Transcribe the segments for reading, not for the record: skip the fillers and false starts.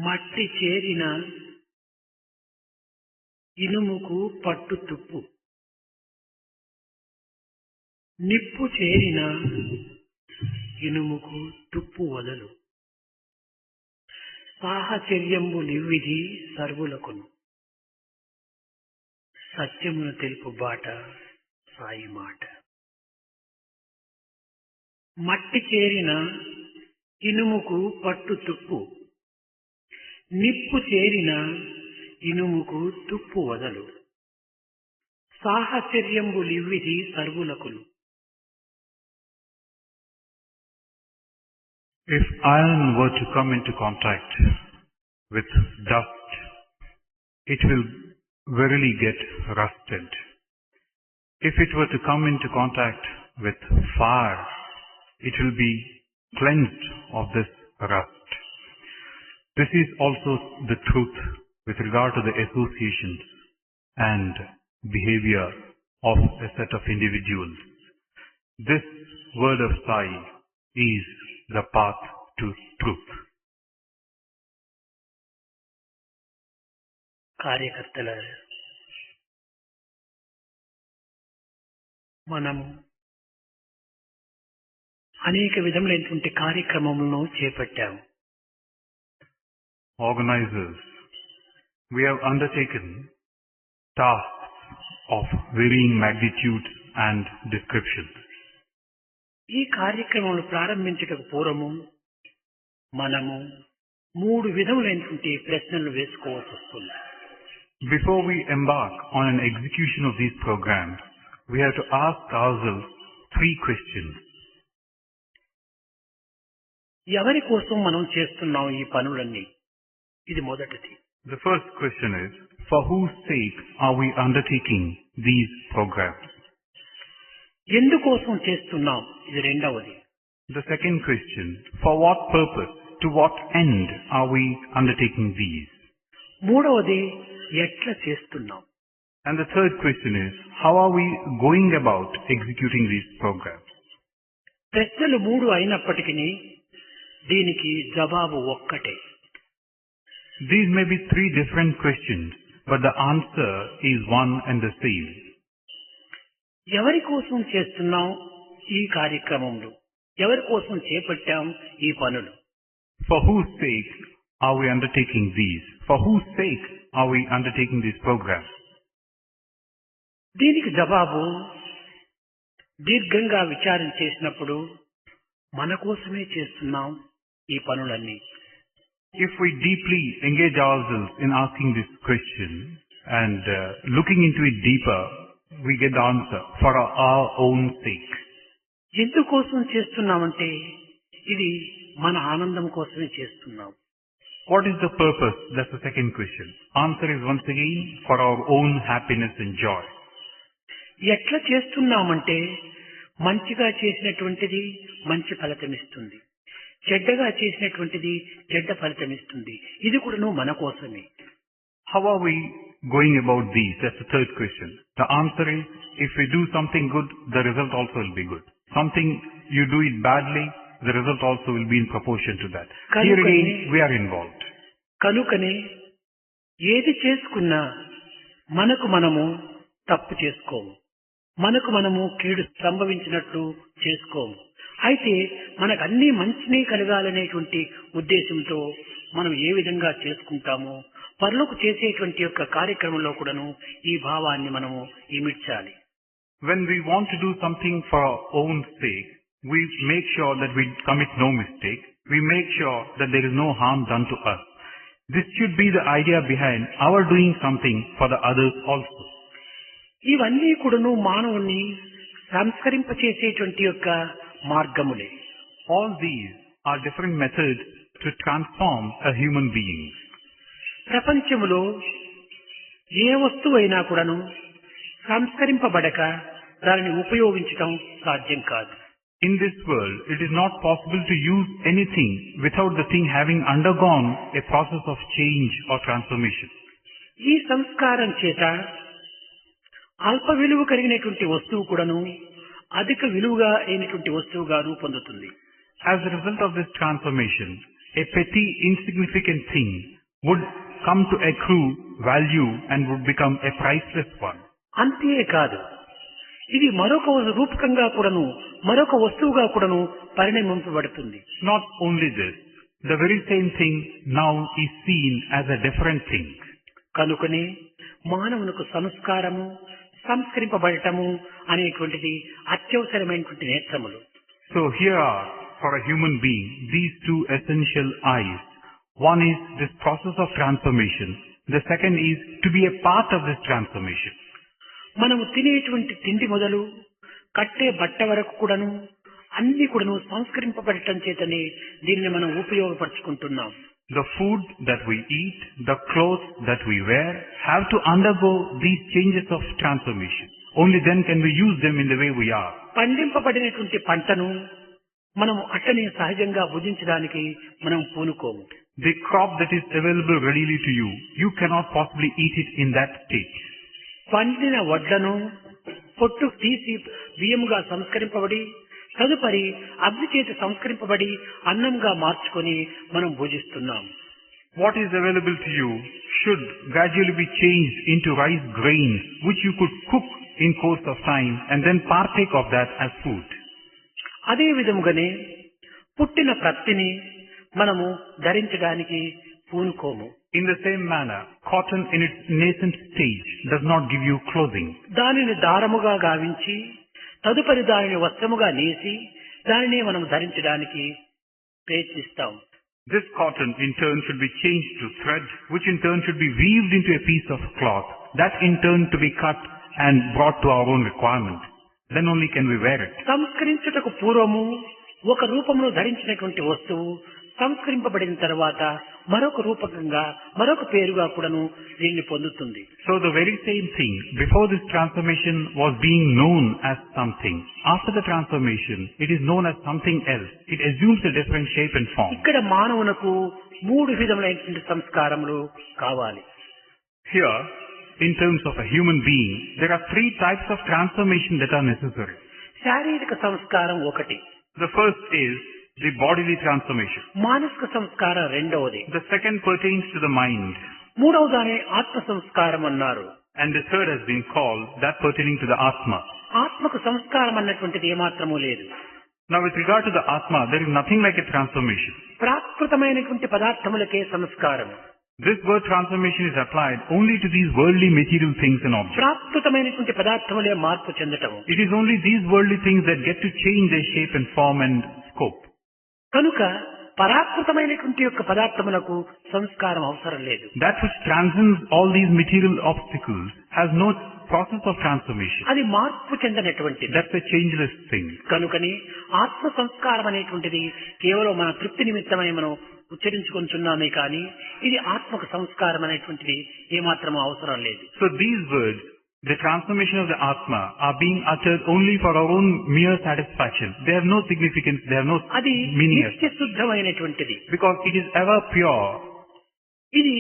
మట్టి చేరిన ఇనుముకు పట్టు తుప్పు, నిప్పు చేరిన ఇనుముకు తుప్పు వదలు. సాహచర్యంబు నివ్విధి సర్వులకును, సత్యమును తెలుపు బాట సాయి మాట. మట్టి చేరిన ఇనుముకు పట్టు తుప్పు, నిప్పు చేరిన ఇనుముకు తుప్పు వదలు. సాహచర్యంబు నివ్విధి సర్వులకును. If iron were to come into contact with dust, it will verily get rusted. If it were to come into contact with fire, it will be cleansed of this rust. This is also the truth with regard to the associations and behavior of a set of individuals. This word of Sai is the path to truth. కార్యకర్తల మనము అనేక విధములైనటువంటి కార్యక్రమములను చేపట్టాము. Organizers, we have undertaken tasks of varying magnitudes and descriptions. ఈ కార్యక్రమములు ప్రారంభించక పూర్వము మనము 3 విధములైనటువంటి ప్రశ్నలు వేసుకోవాల్సి వస్తుంది. Before we embark on an execution of these programs, we have to ask ourselves 3 questions. ఎవరి కోసం మనం చేస్తున్నాం ఈ పనులన్నీ? ఇది మొదటిది. The first question is, for whose sake are we undertaking these programs? ఎందుకోసం చేస్తున్నాం? ఇది రెండవది. The second question, for what purpose, to what end are we undertaking these? మూడవది, ఎట్లా చేస్తున్నాం? And the third question is, how are we going about executing these programs? ప్రశ్నలు 3 అయినప్పటికీ దీనికి జవాబు ఒక్కటే. These may be 3 different questions, but the answer is one and the same. ఎవరి కోసం చేస్తున్నాం ఈ కార్యక్రమంలో? ఎవరి కోసం చేపట్టాం ఈ పనులు? For whose sake are we undertaking these? For whose sake are we undertaking these programs? దీనికి జవాబు దీర్ఘంగా విచారం చేసినప్పుడు మన కోసమే చేస్తున్నాం ఈ పనులన్నీ. If we deeply engage ourselves in asking this question and looking into it deeper, we get the answer, for our own sake. ఎందుకోసం చేస్తున్నామంటే ఇది మన ఆనందం కోసమే చేస్తున్నాం. What is the purpose? That's the second question. Answer is once again for our own happiness and joy. ఎట్లా చేస్తున్నామంటే మంచిగా చేసినటువంటిది మంచి ఫలితం ఇస్తుంది, చెడ్డగా చేసినటువంటిది చెడ్డ ఫలితం ఇస్తుంది. ఇది కూడా మన కోసమే. How are we going about these? That's the third question. The answer is, if we do something good, the result also will be good. Something you do it badly, the result also will be in proportion to that. Here again, we are involved. కనుకనే ఏది చేసుకున్నా మనకు మనము తప్పు చేసుకోము, మనకు మనము కీడు సంభవించినట్లు చేసుకోము. అయితే మనకు అన్ని మంచినే కలగాలనేటువంటి ఉద్దేశంతో మనం ఏ విధంగా చేసుకుంటామో పరులకు చేసేటువంటి యొక్క కార్యక్రమంలో కూడాను ఈ భావాన్ని మనము ఇమిడ్చాలి. When we want to do something for our own sake, we make sure that we commit no mistake. We make sure that there is no harm done to us. This should be the idea behind our doing something for the others also. ఇవన్నీ కూడాను మానవుని సంస్కరింపచేసేటువంటి యొక్క మార్గములే. All these are different methods to transform a human being. ప్రపంచములో ఏ వస్తువైనా కూడాను సంస్కరింపబడక దానిని ఉపయోగించడం సాధ్యం కాదు. In this world, it is not possible to use anything without the thing having undergone a process of change or transformation. ఈ సంస్కారం చేత అల్ప విలువ కలిగినటువంటి వస్తువు కూడాను అధిక విలువగా అయినటువంటి వస్తువుగా రూపొందుతుంది. As a result of this transformation, a petty, insignificant thing would come to accrue value and would become a priceless one. అంతేకాదు ఇది మరొక రూపకంగా కూడాను మరొక వస్తువుగా కూడాను పరిణమింపబడుతుంది. Not only this, the very same thing now is seen as a different thing. కనుకనే మానవునికి సంస్కారము సంస్కరింపబడటము అనేటువంటిది అత్యవసరమైనటువంటి నేత్రములు. So here are, for a human being, these two essential eyes. One is this process of transformation. The second is to be a part of this transformation. మనము తినేటువంటి తిండి మొదలు కట్టే బట్ట వరకు కూడాను అన్ని కూడాను సంస్కరింపబడటం చేతనే దీనిని మనం ఉపయోగపరుచుకుంటున్నాం. The food that we eat, the clothes that we wear have to undergo these changes of transformation. Only then can we use them in the way we are. పండింపబడినటువంటి పంటను మనము అట్టనే సహజంగా భుజించడానికి మనం పూనుకోము. The crop that is available readily to you, you cannot possibly eat it in that state. పండిన వడ్లను పొట్టు తీసి బియ్యముగా సంస్కరింపబడి తదుపరి అగ్ని చేత సంస్కరింపబడి అన్నంగా మార్చుకొని మనం భుజిస్తున్నాం. What is available to you should gradually be changed into rice grains, which you could cook in course of time and then partake of that as food. అదే విధముగానే పుట్టిన ప్రత్తిని మనము ధరించడానికి పూనుకోము. In the same manner, cotton in its nascent stage does not give you clothing. దానిని దారముగా గావించి తదుపరి దానిని వస్త్రముగా నేసి దానిని మనం ధరించడానికి ప్రయత్నిస్తాం. This cotton in turn should be changed to thread, which in turn should be weaved into a piece of cloth, that in turn to be cut and brought to our own requirement. Then only can we wear it. సంస్కరించుటకు పూర్వము ఒక రూపమును ధరించినటువంటి వస్తువు సంస్కరింపబడిన తర్వాత మరొక రూపకంగా మరొక పేరుగా కూడాను దీన్ని పొందుతుంది. So the very same thing, before this transformation was being known as something. After the transformation, it is known as something else. It assumes a different shape and form. ఇక్కడ మానవునకు మూడు విధములైనటువంటి సంస్కారములు కావాలి. Here, in terms of a human being, there are three types of transformation that are necessary. శారీరక సంస్కారం ఒకటి. The first is the bodily transformation. మానసిక సంస్కారం రెండవది. The second pertains to the mind. మూడవ దాని ఆత్మ సంస్కారం అన్నారు. And the third has been called that pertaining to the Atma. ఆత్మకు సంస్కారం అన్నటువంటిది ఏమాత్రమూ లేదు. Now with regard to the Atma, there is nothing like a transformation. ప్రాకృతమైనటువంటి పదార్థములకే సంస్కారం. This word transformation is applied only to these worldly material things and objects. ప్రాకృతమైనటువంటి పదార్థములే మార్పు చెందటము. It is only these worldly things that get to change their shape and form and scope. కనుక పరాకృతమైనటువంటి యొక్క పదార్థములకు సంస్కారం అవసరం లేదు. That which transcends all these material obstacles has no process of transformation. అది మార్పు చెందనటువంటిది. That's a changeless thing. కనుకని ఆత్మ సంస్కారం అనేటువంటిది కేవలం మన తృప్తి నిమిత్తమై మనం ఉచ్చరించుకుంటున్నామే కానీ ఇది ఆత్మకు సంస్కారం అనేటువంటిది ఏమాత్రమూ అవసరం లేదు. So these words, the transformation of the Atma, are being uttered only for our own mere satisfaction. They have no significance, they have no అది meaning. నిత్య శుద్ధమైనటువంటిది. Because it is ever pure. ఇది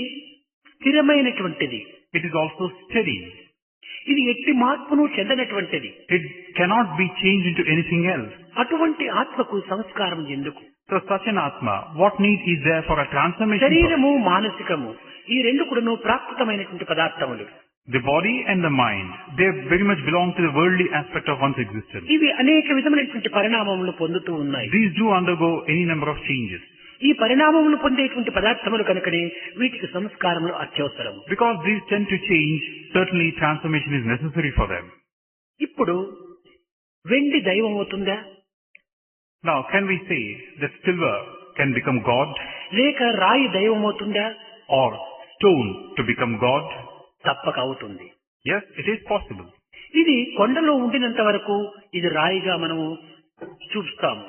స్థిరమైనటువంటిది. It is also steady. ఇది ఎట్టి మార్పును చెందనటువంటిది. It cannot be changed into anything else. అటువంటి ఆత్మకు సంస్కారం ఎందుకు? So such an Atma, what need is there for a transformation? శరీరము మానసికము ఈ రెండు కూడాను ప్రాకృతమైనటువంటి పదార్థములు. The body and the mind, they very much belong to the worldly aspect of one's existence. ఇవి అనేక విధమైనటువంటి పరిణామములు పొందుతూ ఉన్నాయి. These do undergo any number of changes. ఈ పరిణామములు పొందేటువంటి పదార్థములు కనుకనే వీటికి సంస్కారములు అత్యవసరము. Because these tend to change, certainly transformation is necessary for them. ఇప్పుడు వెండి దైవం అవుతుందా? Now, can we say that silver can become God? లేక రాయి దైవం అవుతుందా? Or stone to become God? తప్పక అవుతుంది. Yes, it is possible. ఇది కొండలో ఉండినంత వరకు ఇది రాయిగా మనము చూస్తాము.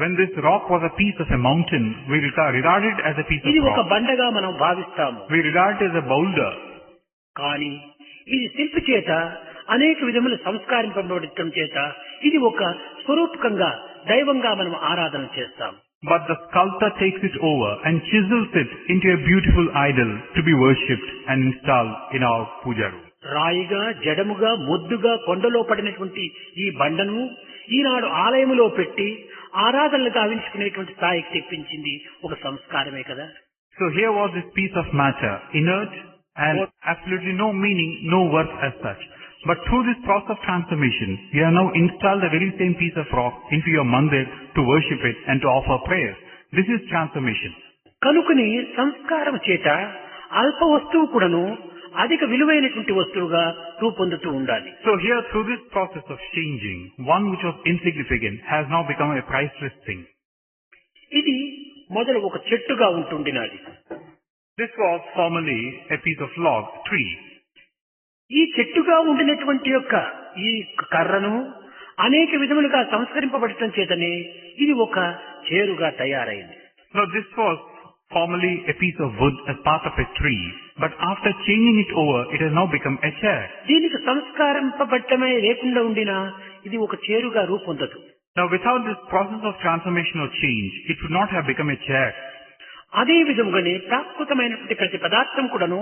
When this rock was a piece of a mountain, we regard it as a piece ఇది of ఒక rock. బండగా మనం భావిస్తాము. We regard it as a boulder. కానీ ఇది శిల్పి చేత అనేక విధములు సంస్కరింపబడటం చేత ఇది ఒక స్వరూపకంగా దైవంగా మనం ఆరాధన చేస్తాం. But the sculptor takes it over and chisels it into a beautiful idol to be worshipped and installed in our puja room. రాయిగా జడముగా ముద్దుగా కొండలో పడినటువంటి ఈ బండను ఈనాడు ఆలయములో పెట్టి ఆరాధనలు గావించుకునేటువంటి స్థాయికి తెప్పించింది ఒక సంస్కారమే కదా. So here was this piece of matter, inert and absolutely no meaning, no worth as such. But through this process of transformation, you have now installed the very same piece of rock into your mandir to worship it and to offer prayers. This is transformation. కనుకని సంస్కారం చేత అల్ప వస్తువు కూడాను అధిక విలువైనటువంటి వస్తువుగా రూపొందుతూ ఉండాలి. So here through this process of changing, one which was insignificant has now become a priceless thing. ఇది మొదలు ఒక చెట్టుగా ఉంటుండినది. This was formerly a piece of log, tree. ఈ చెట్టుగా ఉండినటువంటి యొక్క ఈ కర్రను అనేక విధములుగా సంస్కరింపబడటం చేతనే ఇది ఒక చేరుగా తయారైంది. Now this was formerly a piece of wood as part of a tree, but after changing it over, it has now become a chair. దీనికి సంస్కరింపబడటమే లేకుండా ఉండినా ఇది ఒక చేరుగా రూపొందదు. Now without this process of transformation or change, it would not have become a chair. అదే విధముగానే ప్రాకృతమైనటువంటి ప్రతి పదార్థం కూడాను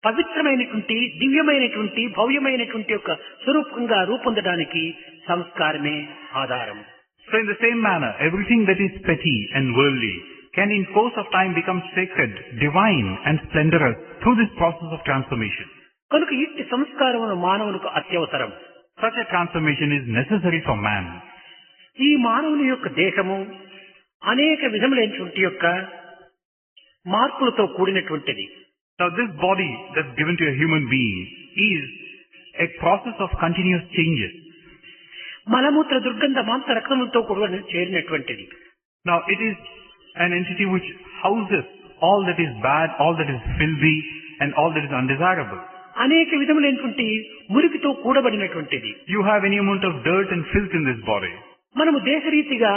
పవిత్రమైనటువంటి దివ్యమైనటువంటి భవ్యమైనటువంటి యొక్క స్వరూపంగా రూపొందడానికి సంస్కారమే ఆధారం. So in the same manner, everything that is petty and worldly can in course of time become sacred, divine and splendorous through this process of transformation. కనుక ఇట్టి సంస్కారమును మానవునికి అత్యవసరం. Such a transformation is necessary for man. ఈ మానవుని యొక్క దేహము అనేక విధములైనటువంటి యొక్క మార్పులతో కూడినటువంటిది. Now this body that's given to a human being is a process of continuous changes. మలమూత్ర దుర్గంధ మాంస రక్తములతో కూడా చేరినటువంటిది. Now it is an entity which houses all that is bad, all that is filthy and all that is undesirable. అనేక విధములైనటువంటి మురికితో కూడబడినటువంటిది. You have any amount of dirt and filth in this body. మనము దేశరీతిగా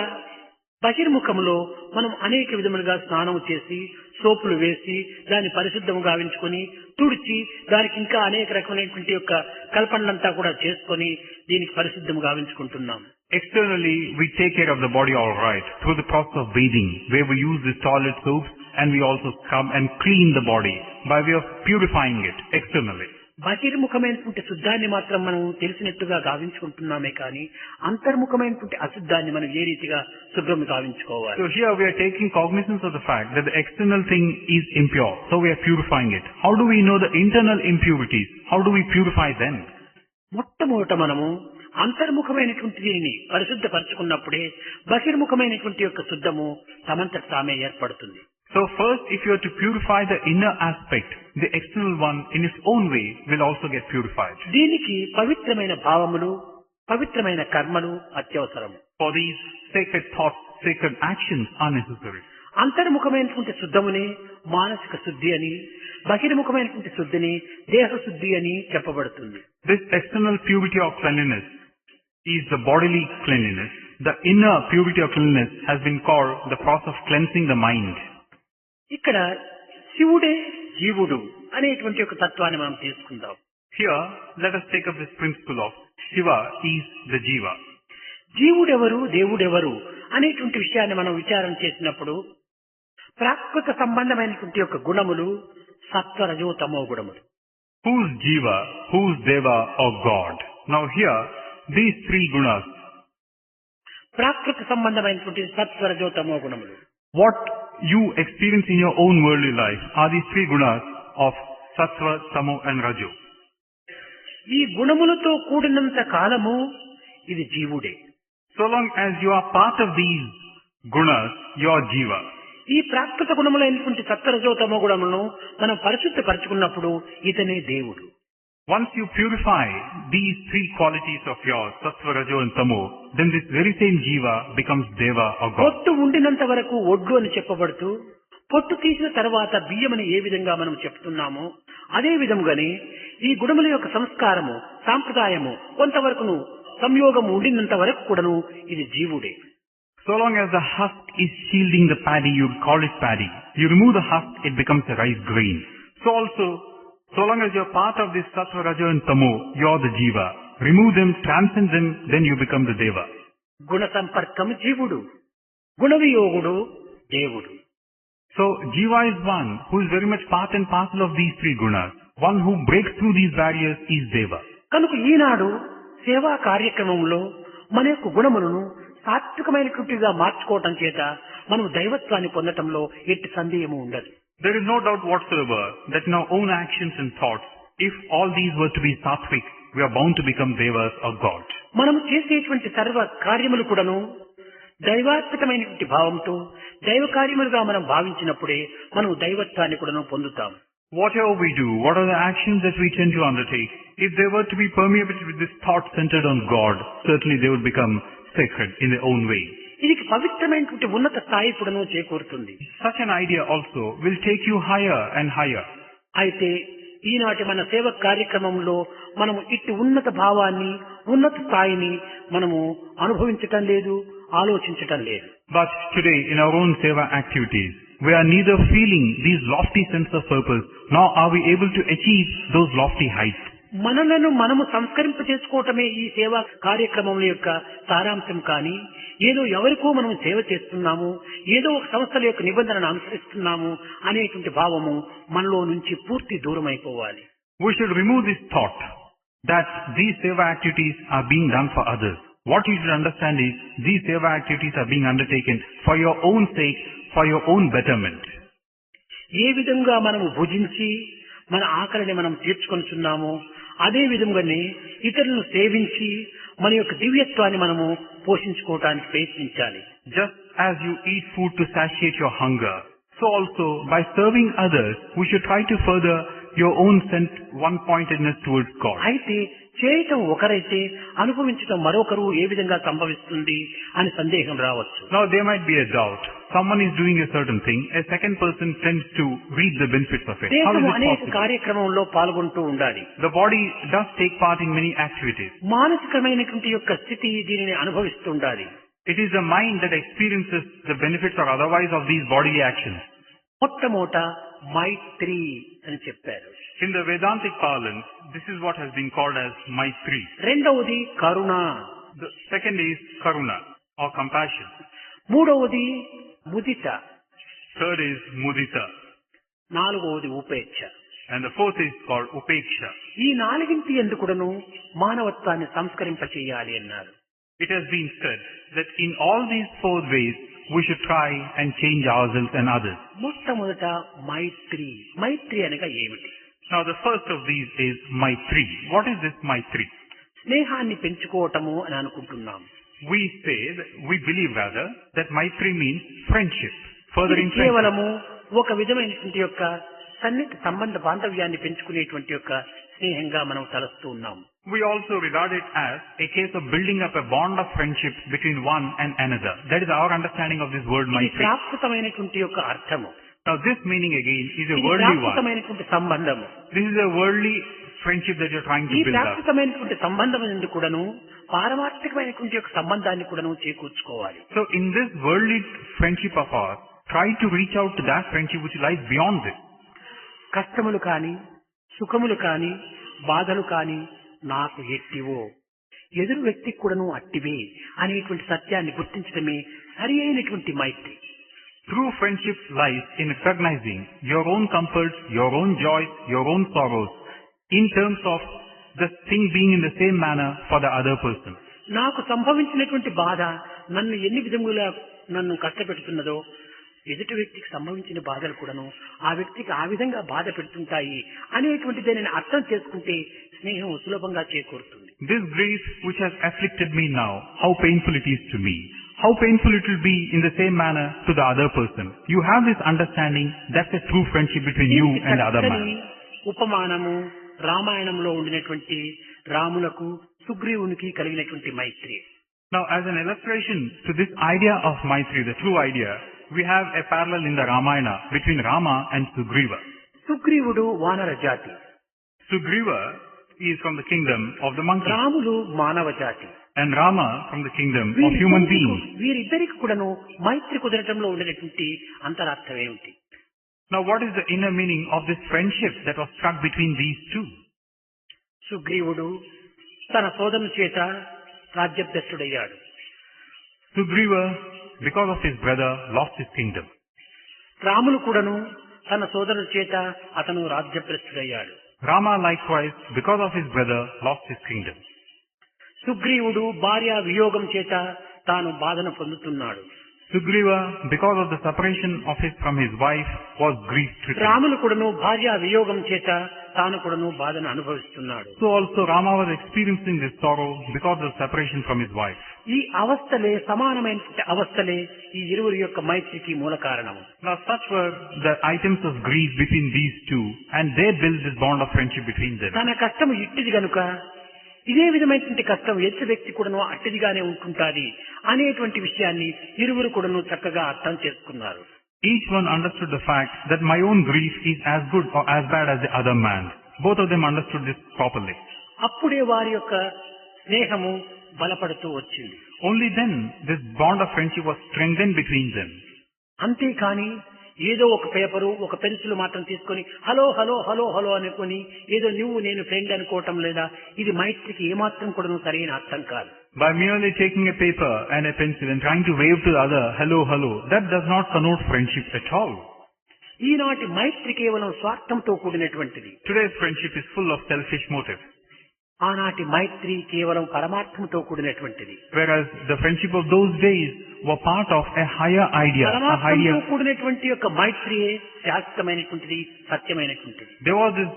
బహిర్ముఖములో మనం అనేక విధములుగా స్నానం చేసి సోపులు వేసి దాన్ని పరిశుద్ధము గావించుకొని తుడిచి దానికి ఇంకా అనేక రకమైనటువంటి యొక్క కల్పనలంతా కూడా చేసుకొని దీనికి పరిశుద్ధము గావించుకుంటున్నాం. Externally, we take care of the body all right through the process of bathing, where we use the toilet soaps and we also scrub and clean the body by way of purifying it externally. బహిర్ముఖమైనటువంటి శుద్ధాన్ని మాత్రం మనం తెలిసినట్టుగా గావించుకుంటున్నామే కానీ అంతర్ముఖమైనటువంటి అశుద్ధాన్ని మనం ఏ రీతిగా శుభ్రం గావించుకోవాలి. So here we are taking cognizance of the fact that the external thing is impure, so we are purifying it. How do we know the internal impurities? How do we purify them? మొట్టమొదట మనము అంతర్ముఖమైనటువంటి దీనిని పరిశుద్ధపరచుకున్నప్పుడే బహిర్ముఖమైనటువంటి యొక్క శుద్ధము తమంతట తామే ఏర్పడుతుంది. So first, if you are to purify the inner aspect, the external one in its own way will also get purified. దీనికి పవిత్రమైన భావములు పవిత్రమైన కర్మలు అత్యవసరం. For these sacred thoughts, sacred actions are necessary. అంతర్ముఖమైనటువంటి శుద్ధముని మానసిక శుద్ధి అని బహిర్ముఖమైనటువంటి శుద్ధిని దేహ శుద్ధి అని చెప్పబడుతుంది. This external purity of cleanliness is the bodily cleanliness. The inner purity of cleanliness has been called the process of cleansing the mind. ఇక్కడ శివుడే జీవుడు అనేటువంటి ఒక తత్వాన్ని మనం తీసుకుందాం. Here, let us take up this principle of Shiva is the Jiva. జీవుడెవరు దేవుడెవరు అనేటువంటి విషయాన్ని మనం విచారం చేసినప్పుడు ప్రాకృత సంబంధమైనటువంటి యొక్క గుణములు సత్వ రజో తమో గుణములు. Who's Jiva, who's Deva or God? Now here, these three gunas. ప్రాకృత సంబంధమైనటువంటి సత్వ రజో తమో గుణములు. What you experience in your own worldly life are these three gunas of Sattva, Tamo and Rajo. ఈ గుణములతో కూడినంత కాలము ఇది జీవుడే. So long as you are part of these gunas, you are Jiva. ఈ ప్రాకృత గుణములైనటువంటి సత్వరజో తమో గుణములను మనం పరిశుద్ధపరచుకున్నప్పుడు ఇతనే దేవుడు. Once you purify these three qualities of yours, Sattva, Rajo and Tamo, then this very same Jiva becomes Deva or God. పొట్టు ఉండినంత వరకు ఒడ్డు అని చెప్పబడుతూ పొట్టు తీసిన తర్వాత బియ్యమని ఏ విధంగా మనం చెప్తున్నామో అదే విధముగానే ఈ గుణముల యొక్క సంస్కారము సాంప్రదాయము కొంతవరకును సంయోగము ఉండినంత వరకు కూడాను ఇది జీవుడే. So long as the husk is shielding the paddy, you call it paddy. You remove the husk, it becomes a rice grain. So also, so long as you are part of this Sattva, Rajo and Tamo, you are the Jiva. Remove them, transcend them, then you become the Deva. గుణ సంపర్కం జీవుడు, గుణవియోగుడు దేవుడు. So Jiva is one who is very much part and parcel of these three gunas. One who breaks through these barriers is Deva. కనుక ఈనాడు సేవా కార్యక్రమంలో మన యొక్క గుణములను సాత్వికమైనటువంటిగా మార్చుకోవటం చేత మనం దైవత్వాన్ని పొందటంలో ఎట్టి సందేహము ఉండదు. There is no doubt whatsoever that in our own actions and thoughts, if all these were to be sattvic, we are bound to become devas or God. మనం చేసేటువంటి సర్వ కార్యములు కూడాను దైవాత్మకమైనటువంటి భావంతో దైవ కార్యములుగా మనం భావించినప్పుడే మనం దైవత్వాన్ని కూడాను పొందుతాం. Whatever we do, what are the actions that we tend to undertake, if they were to be permeated with this thought centered on God, certainly they would become sacred in their own way. ఇది పవిత్రమైనటువంటి ఉన్నత స్థాయి కూడాను చేకూరుతుంది. Such an idea also will take you higher and higher. అయితే ఈనాటి మన సేవ కార్యక్రమంలో మనము ఇట్టి ఉన్నత భావాన్ని ఉన్నత స్థాయిని మనము అనుభవించటం లేదు, ఆలోచించటం లేదు. But today in our own seva activities, we are neither feeling these lofty sense of purpose, nor are we able to achieve those lofty heights. మనలను మనము సంస్కరింప చేసుకోవటమే ఈ సేవా కార్యక్రమం యొక్క సారాంశం. కానీ ఏదో ఎవరికో మనం సేవ చేస్తున్నాము, ఏదో ఒక సంస్థల యొక్క నిబంధనను అనుసరిస్తున్నాము అనేటువంటి భావము మనలో నుంచి పూర్తి దూరం అయిపోవాలి. We should remove this thought that these seva activities are being done for others. What you should understand is these seva activities are being undertaken for your own sake, for your own betterment. ఏ విధంగా మనము భుజించి మన ఆకలిని మనం తీర్చుకొనిచున్నామో అదే విధంగానే ఇతరులను సేవించి మన యొక్క దివ్యత్వాన్ని మనము పోషించుకోవడానికి ప్రయత్నించాలి. Just as you eat food to satiate your hunger, so also by serving others, we should try to further your own one-pointedness towards God. అయితే చేయటం ఒకరైతే అనుభవించటం మరొకరు ఏ విధంగా సంభవిస్తుంది అని సందేహం రావచ్చు. Now there might be a doubt. Someone is doing a certain thing, a second person tends to reap the benefits of it. How is దేహము it అనేక possible? కార్యక్రమంలో పాల్గొంటూ ఉండాలి. The body does take part in many activities. మానసికమైనటువంటి యొక్క స్థితి దీనిని అనుభవిస్తూ ఉండాలి. It is the mind that experiences the benefits or otherwise of these bodily actions. మొట్టమొదట మైత్రి అని చెప్పారు. In the Vedantic parlance, this is what has been called as Maitri. రెండవది కరుణ, The second is Karuna or compassion. మూడవది ముదిత, Third is Mudita. నాలుగవది ఉపేక్ష. And the fourth is called Upeksha. ఈ నాలుగింటి ఎందుకుడను మానవత్వాన్ని సంస్కరింప చేయాలి అన్నారు. It has been said that in all these four ways, we should try and change ourselves and others. మొట్టమొదట మైత్రి. మైత్రి అనగా ఏమిటి? Now the first of these is Maitri. What is this Maitri? స్నేహాన్ని పెంచుకోవటము అని అనుకుంటున్నాం. We say, we believe rather, that Maitri means friendship. Furthering friendship. కేవలము ఒక విధమైనటువంటి యొక్క సన్నిహిత సంబంధ బాంధవ్యాన్ని పెంచుకునేటువంటి యొక్క స్నేహంగా మనం తలస్తూ ఉన్నాం. We also regard it as a case of building up a bond of friendship between one and another. That is our understanding of this word ఇది Maitri. ప్రాకృతమైనటువంటి యొక్క అర్థము. Now this meaning again is a ఇది worldly one. ప్రాకృతమైనటువంటి సంబంధము. This is a worldly friendship that you're trying to ఈ build up. ప్రాకృతమైనటువంటి సంబంధం ఎందుకు కూడాను పారమార్థికమైనటువంటి యొక్క సంబంధాన్ని కూడాను చేకూర్చుకోవాలి. So in this worldly friendship of ours, try to reach out to that friendship which lies beyond this. కష్టములు కాని సుఖములు కాని బాధలు కాని నాకు ఎట్టివో ఎదురు వ్యక్తికి కూడాను అట్టివే అనేటువంటి సత్యాన్ని గుర్తించడమే సరి అయినటువంటి మైత్రి. True friendship lies in recognizing your own comforts, your own joys, your own sorrows, in terms of the thing being in the same manner for the other person. నాకు సంభవించినటువంటి బాధ నన్ను ఎన్ని విధములుగా నన్ను కష్టపెడుతున్నదో ఎదుటి వ్యక్తికి సంభవించిన బాధలు కూడాను ఆ వ్యక్తికి ఆ విధంగా బాధ పెడుతుంటాయి అనేటువంటి దానిని అర్థం చేసుకుంటే స్నేహం సులభంగా చేకూరుతుంది. This grief which has afflicted me now, how painful it is to me, how painful it will be in the same manner to the other person. You have this understanding, that's a true friendship between you and the other man. ఉపమానము రామాయణంలో ఉండినటువంటి రాములకు సుగ్రీవునికి కలిగినటువంటి మైత్రి. Now as an illustration to this idea of Maitri, the true idea, we have a parallel in the Ramayana between Rama and Sugriva. సుగ్రీవుడు వానర జాతి, Sugriva is from the kingdom of the monkey Ramulu మానవ జాతి. and Rama from the kingdom of human beings. వీరిద్దరికి కూడాను మైత్రి కుదరటంలో ఉండేటువంటి అంతరార్థం ఏమిటి? Now what is the inner meaning of this friendship that was struck between these two? సుగ్రీవుడు తన సోదరుని చేత రాజ్యభ్రష్టుడయ్యాడు. Sugriva, because of his brother, lost his kingdom. Ramulu కూడాను తన సోదరుని చేత అతను రాజ్యభ్రష్టుడయ్యాడు. Rama likewise, because of his brother, lost his kingdom. సుగ్రీవుడు భార్య వియోగం చేత తాను బాధను పొందుతున్నాడు. Sugriva, because of the separation from his wife, was grief-stricken. Ramulu కూడాను భార్య వియోగం చేత తాను కూడాను బాధను అనుభవిస్తున్నాడు. So also Rama was experiencing this sorrow because of the separation from his wife. ఈ అవస్థలే సమానమైన అవస్థలే ఈ ఇరువురి యొక్క మైత్రికి మూల కారణము. Now such were the items of grief between these two, and they built this bond of friendship between them. తన కష్టం ఇట్టిది గనుక ఇదే విధమైనటువంటి కష్టం ఎదుటి వ్యక్తి కూడాను అట్టిదిగానే ఉంటుంటాది అనేటువంటి విషయాన్ని ఇరువురు కూడాను చక్కగా అర్థం చేసుకున్నారు. Each one understood the fact that my own grief is as good or as bad as the other man's. Both of them understood this properly. అప్పుడే వారి యొక్క స్నేహము బలపడుతూ వచ్చింది. Only then this bond of friendship was strengthened between them. అంతేకాని ఏదో ఒక paper ఒక pencil మాత్రం తీసుకొని హలో హలో హలో హలో అనుకొని ఏదో నువ్వు నేను ఫ్రెండ్ అనుకోవటం లేదా ఇది మైత్రికి ఏమాత్రం కూడా సరైన అర్థం కాదు. By merely taking a paper and a pencil and trying to wave to the other, hello, hello, that does not connote friendship at all. ఈనాటి మైత్రి కేవలం స్వార్థంతో కూడినటువంటిది. Today's friendship is full of selfish motives. ఆనాటి మైత్రి కేవలం పరమార్థంతో కూడినటువంటిది. Whereas the friendship of those days were part of a higher idea. పరమార్థంతో కూడినటువంటి యొక్క మైత్రియే శాశ్వతమైనటువంటిది, సత్యమైనటువంటిది. There was this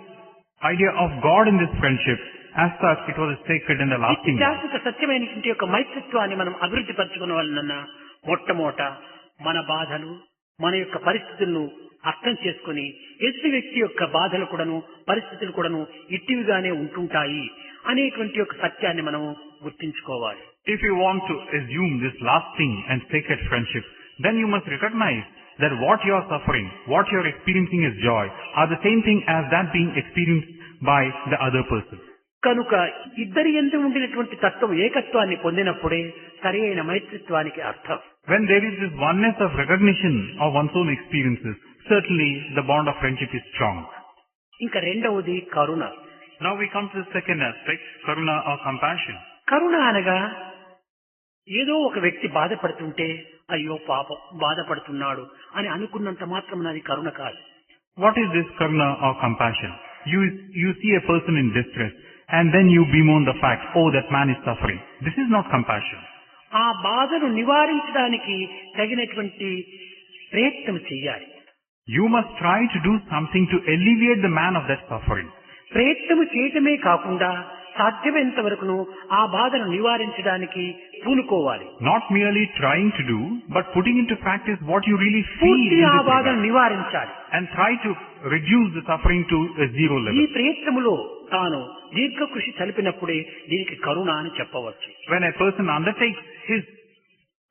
idea of God in this friendship. As such, it was a sacred and a lasting one. శాశ్వత సత్యమైనటువంటి యొక్క మైత్రిత్వాన్ని మనం అభివృద్ధి పరచుకున్న వలన మొట్టమొదట మన బాధలు మన యొక్క పరిస్థితులను అర్థం చేసుకుని ఎదుటి వ్యక్తి యొక్క బాధలు కూడాను పరిస్థితులు కూడాను ఇట్టివిగానే ఉంటుంటాయి అనేటువంటి యొక్క సత్యాన్ని మనము గుర్తించుకోవాలి. If you want to assume this lasting and sacred friendship, then you must recognize that what you are suffering, what you are experiencing as joy, are the same thing as that being experienced by the other person. కనుక ఇద్దరి యందు ఉండినటువంటి తత్వం ఏకత్వాన్ని పొందినప్పుడే సరి అయిన మైత్రిత్వానికి అర్థం. When there is this oneness of recognition of one's own experiences, certainly the bond of friendship is strong. ఇంకా రెండవది కరుణ. Now we come to the second aspect, karuna or compassion. కరుణ అనగా ఏదో ఒక వ్యక్తి బాధపడుతుంటే అయ్యో పాపం బాధపడుతున్నాడు అని అనుకున్నంత మాత్రం అది కరుణ కాదు. What is this karuna or compassion? You see a person in distress and then you bemoan the fact, oh, that man is suffering. This is not compassion. ఆ బాధను నివారించడానికి తగినటువంటి ప్రయత్నం చేయాలి. You must try to do something to alleviate the man of that suffering. ప్రయత్నము చేయటమే కాకుండా సాధ్యమైనంత వరకును ఆ బాధను నివారించడానికి పూనుకోవాలి. Not merely trying to do, but putting into practice what you really feel in పూర్తి ఆ this బాధను regard. నివారించాలి. And try to reduce the suffering to a zero ఈ level. ప్రయత్నములో తాను దీర్ఘ కృషి తెలిపినప్పుడే దీనికి కరుణ అని చెప్పవచ్చు. When a person undertakes his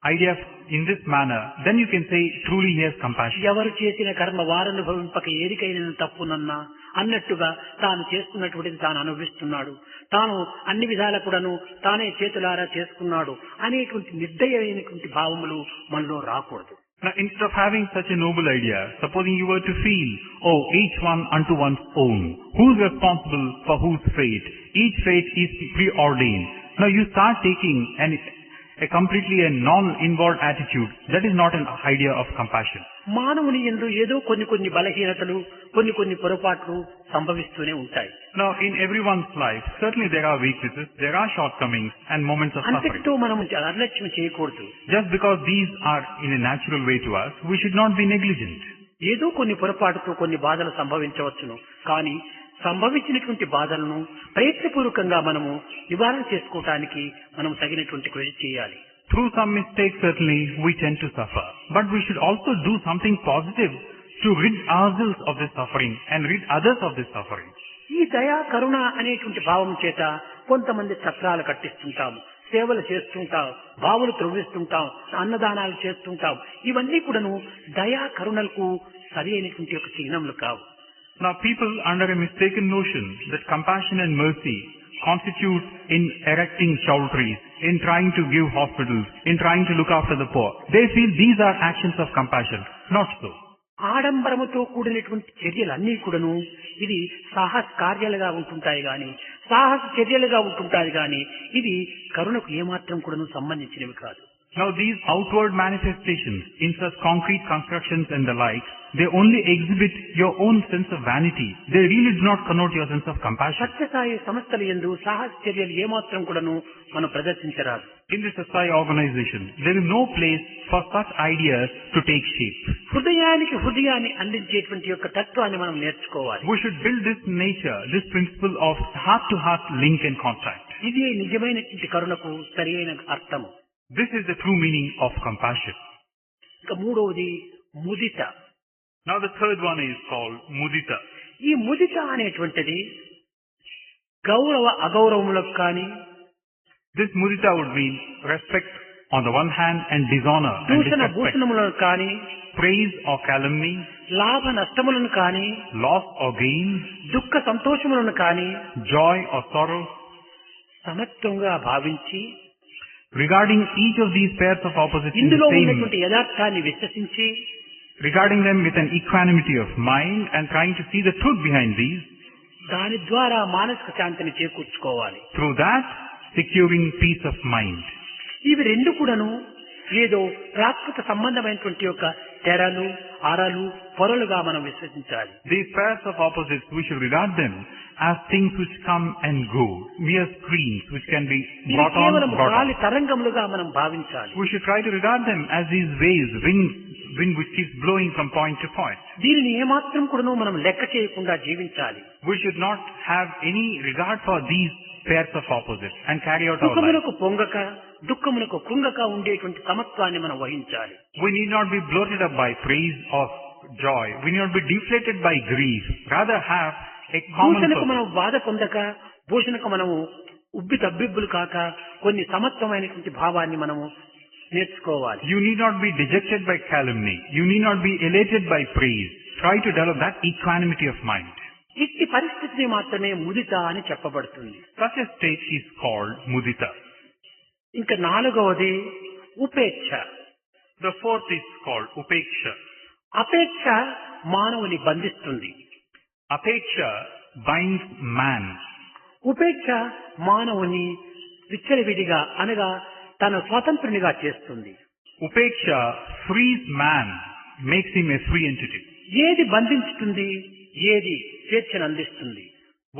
idea in this manner, then you can say truly he has compassion. ఎవరు చేసిన కర్మ వారనుభవింపక ఏదికైనా తప్పునన్నా అన్నట్టుగా తాను చేసుకున్నటువంటిది తాను అనుభవిస్తున్నాడు, తాను అన్ని విధాల కూడాను తానే చేతులారా చేసుకున్నాడు అనేటువంటి నిర్దయమైనటువంటి భావములు మనలో రాకూడదు. Now, instead of having such a noble idea, supposing you were to feel, oh, each one unto one's own, who's responsible for whose fate? Each fate is preordained. Now you start taking a completely a non-involved attitude. That is not an idea of compassion. మానవుని యందు ఏదో కొన్ని బలహీనతలు కొన్ని పొరపాట్లు సంభవిస్తూనే ఉంటాయి. Now, in everyone's life, certainly there are weaknesses, there are shortcomings and moments of suffering. అంతటితో మనం నిర్లక్ష్యం చేయకూడదు. Just because these are in a natural way to us, we should not be negligent. ఏదో కొన్ని పొరపాటుతో కొన్ని బాధలు సంభవించవచ్చును, కానీ సంభవించినటువంటి బాధలను ప్రయత్నపూర్వకంగా మనము నివారణ చేసుకోవటానికి మనం తగినటువంటి కృషి చేయాలి. Through some mistakes, certainly, we tend to suffer. But we should also do something positive to rid ourselves of this suffering and rid others of this suffering. ఈ దయా కరుణ అనేటువంటి భావం చేత కొంతమంది చక్రాలు కట్టిస్తుంటాము, సేవలు చేస్తుంటాం, బావులు త్రవ్విస్తుంటాం, అన్నదానాలు చేస్తుంటాం. ఇవన్నీ కూడాను దయా కరుణలకు సరి అయినటువంటి ఒక చిహ్నములు కావు. Now people under a mistaken notion that compassion and mercy constitute in erecting chowdhuries, in trying to give hospitals, in trying to look after the poor. They feel these are actions of compassion. Not so. ఆడంబరముతో కూడినటువంటి చర్యలన్నీ కూడాను ఇది సాహస కార్యాలుగా ఉంటుంటాయి గాని సాహస చర్యలుగా ఉంటుంటాయి గాని ఇది కరుణకు ఏమాత్రం కూడాను సంబంధించినవి కాదు. Now these outward manifestations in such concrete constructions and the like, they only exhibit your own sense of vanity. They really do not connote your sense of compassion. Sathya Sai సంస్థల యందు సాహస చర్యలు ఏమాత్రం కూడాను మనం ప్రదర్శించరాదు. In the Satsai organization, there is no place for such ideas to take shape. హృదయానికి హృదయాన్ని అందించేటువంటి యొక్క తత్వాన్ని మనం నేర్చుకోవాలి. We should build this nature, this principle of heart-to-heart link and contact. ఇది నిజమైనటువంటి కరుణకు సరియైన అర్థము. This is the true meaning of compassion. ఇక మూడవది ముదిత. Now the third one is called mudita. ఈ ముదిత అనేటువంటిది గౌరవ అగౌరవములకు కానీ, This mudita would mean respect on the one hand and dishonor and దూషణ disrespect, భూషణములను కానీ, praise or calumny, లాభ నష్టములను కానీ, loss or gain, దుఃఖ సంతోషములను కానీ joy or sorrow. సమత్వంగా భావించి Regarding each of these pairs of opposites in ఇందులో the same, ఉన్నటువంటి యథార్థాన్ని విశ్వసించి regarding them with an equanimity of mind and trying to see the truth behind these, దాని ద్వారా మానసిక శాంతిని చేకూర్చుకోవాలి. through that securing peace of mind. ఇవి రెండు కూడాను ఏదో ప్రాకృత సంబంధమైనటువంటి యొక్క తెరలు, అరలు, పొరలుగా మనం విశ్వసించాలి. These pairs of opposites, we should regard them as things which come and go, mere screens which can be ఇది brought on, కేవలం brought గాలి off. తరంగములుగా మనం భావించాలి. We should try to regard them as these waves, wind which keeps blowing from point to point. దీనిని ఏమాత్రం కూడాను మనం లెక్క చేయకుండా జీవించాలి. We should not have any regard for these pairs of opposites and carry out our life. సుఖమునకు పొంగక, దుఃఖమునకు కృంగక ఉండేటువంటి సమత్వాన్ని మనం వహించాలి. We need not be bloated up by praise or joy. We need not be deflated by grief. Rather have a common భూషణకు purpose. మనం బాధ పొందక, భూషణకు మనము ఉబ్బి తబ్బిబ్బులు కాక కొన్ని సమత్వమైనటువంటి భావాన్ని మనము నేర్చుకోవాలి. You need not be dejected by calumny. You need not be elated by praise. Try to develop that equanimity of mind. ఇట్టి పరిస్థితిని మాత్రమే ముదిత అని చెప్పబడుతుంది. Such a state is called mudita. ఇంకా నాలుగవది ఉపేక్ష. The fourth is called upeksha. అపేక్ష మానవుని బంధిస్తుంది. Apeksha binds man. ఉపేక్ష మానవుని విచ్చలవిడిగా అనగా తన స్వతంత్రునిగా చేస్తుంది. Upeksha frees man, makes him a free entity. ఏది బంధించుతుంది, ఏది స్వేచ్ఛను అందిస్తుంది?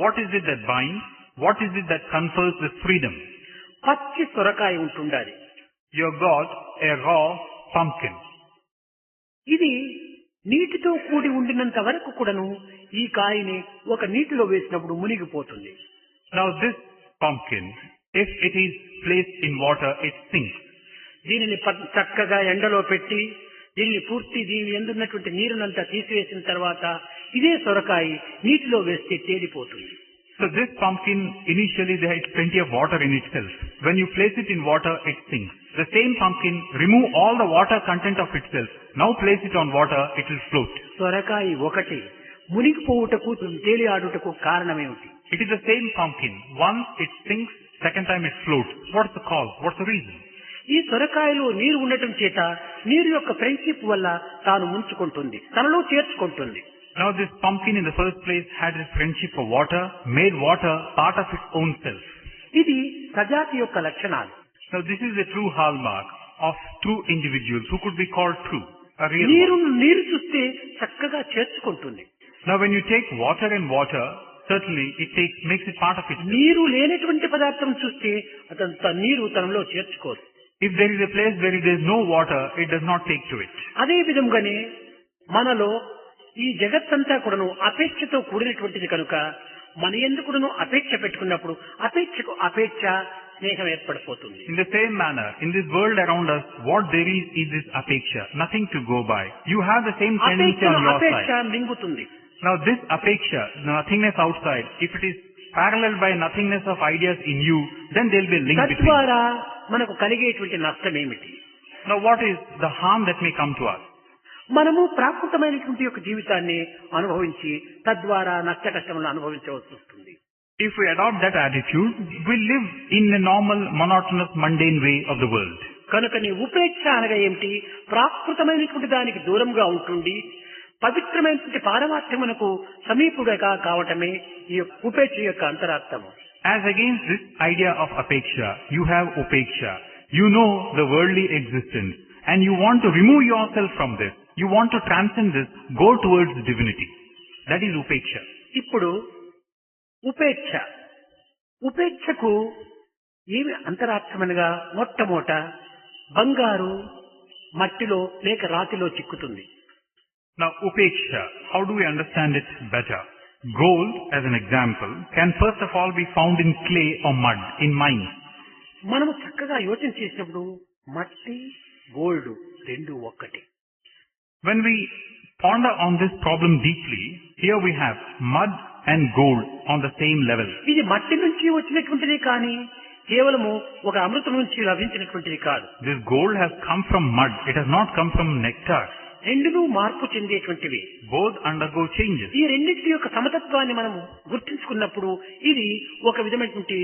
What is it that binds? What is it that confers this freedom? పచ్చి సొరకాయ ఉంటుండాలి. You have got a raw pumpkin. ఇది నీటితో కూడి ఉండినంత వరకు కూడాను ఈ కాయని ఒక నీటిలో వేసినప్పుడు మునిగిపోతుంది. Now this pumpkin, if it is placed in water, it sinks. దీనిని చక్కగా ఎండలో పెట్టి దీనిని పూర్తి దీని ఎందున్నటువంటి నీరునంతా తీసివేసిన తర్వాత ఇదే సొరకాయ నీటిలో వేస్తే తేలిపోతుంది. So this pumpkin, initially there is plenty of water in itself. When you place it in water, it sinks. The same pumpkin, remove all the water content of itself. Now place it on water, it will float. సొరకాయ ఒకటి మునిగిపోవుటకు తేలి ఆడుటకు కారణమేమిటి? It is the same pumpkin. Once it sinks, second time it floats. What's the cause? What's the reason? ఈ సొరకాయలో నీరు ఉండటం చేత నీరు యొక్క friendship వల్ల తాను ముంచుకుంటుంది, తనలో చేర్చుకుంటుంది. Now this pumpkin in the first place had a friendship for water, made water part of its own self. ఇది సజాతి యొక్క లక్షణాలు. Now this is the true hallmark of true individuals who could be called true, a real నీరు చూస్తే చక్కగా చేర్చుకుంటుంది. Now when you take water and water, certainly it makes it part of itself. నీరు లేనటువంటి పదార్థం చూస్తే నీరు తనలో చేర్చుకోదు. If there is a place where there is no water, it does not take to it. అదే విధంగానే మనలో ఈ జగత్తంతా కూడాను అపేక్షతో కూడినటువంటిది కనుక మన ఎందుకును అపేక్ష పెట్టుకున్నప్పుడు అపేక్షకు అపేక్ష స్నేహం ఏర్పడిపోతుంది. In the same manner, in this world around us, what there is this apeksha, nothing to go by. You have the same tendency on your అపేక్ష side. మింగుతుంది. Now this apeksha, nothingness outside, if it is paralleled by nothingness of ideas in you, then there will be a link between. తద్వారా మనకు కలిగేటువంటి నష్టం ఏమిటి? Now what is the harm that may come to us? మనము ప్రాకృతమైనటువంటి యొక్క జీవితాన్ని అనుభవించి తద్వారా నష్ట కష్టములను అనుభవించవలసి వస్తుంది. If we adopt that attitude, we live in a normal, monotonous, mundane way of the world. కనుక నీ ఉపేక్ష అనగా ఏమిటి? ప్రాకృతమైనటువంటి దానికి దూరంగా ఉంటుంది పవిత్రమైనటువంటి పారమార్థ్యమునకు సమీపుగా కావటమే ఈ ఉపేక్ష యొక్క అంతరార్థము. As against this idea of apeksha, you have upeksha. You know the worldly existence and you want to remove yourself from this. You want to transcend this, go towards divinity. That is upeksha. ఇప్పుడు ఉపేక్ష, ఉపేక్షకు ఏమి అంతరార్థమనగా మొట్టమొదట బంగారు మట్టిలో లేక రాతిలో చిక్కుతుంది. Now upeksha, how do we understand it better? Gold, as an example, can first of all be found in clay or mud, in mines. మనము చక్కగా యోచన చేసినప్పుడు మట్టి గోల్డ్ రెండు ఒక్కటి. When we ponder on this problem deeply, here we have mud and gold on the same level. ఇది మట్టి నుంచి వచ్చినటువంటిది కానీ కేవలము ఒక అమృతం నుంచి లభించినటువంటిది కాదు. This gold has come from mud. It has not come from nectar. రెండును మార్పు చెందేటువంటివి. Both undergo changes. ఈ రెండింటి యొక్క సమతత్వాన్ని మనము గుర్తించుకున్నప్పుడు ఇది ఒక విధమైనటువంటి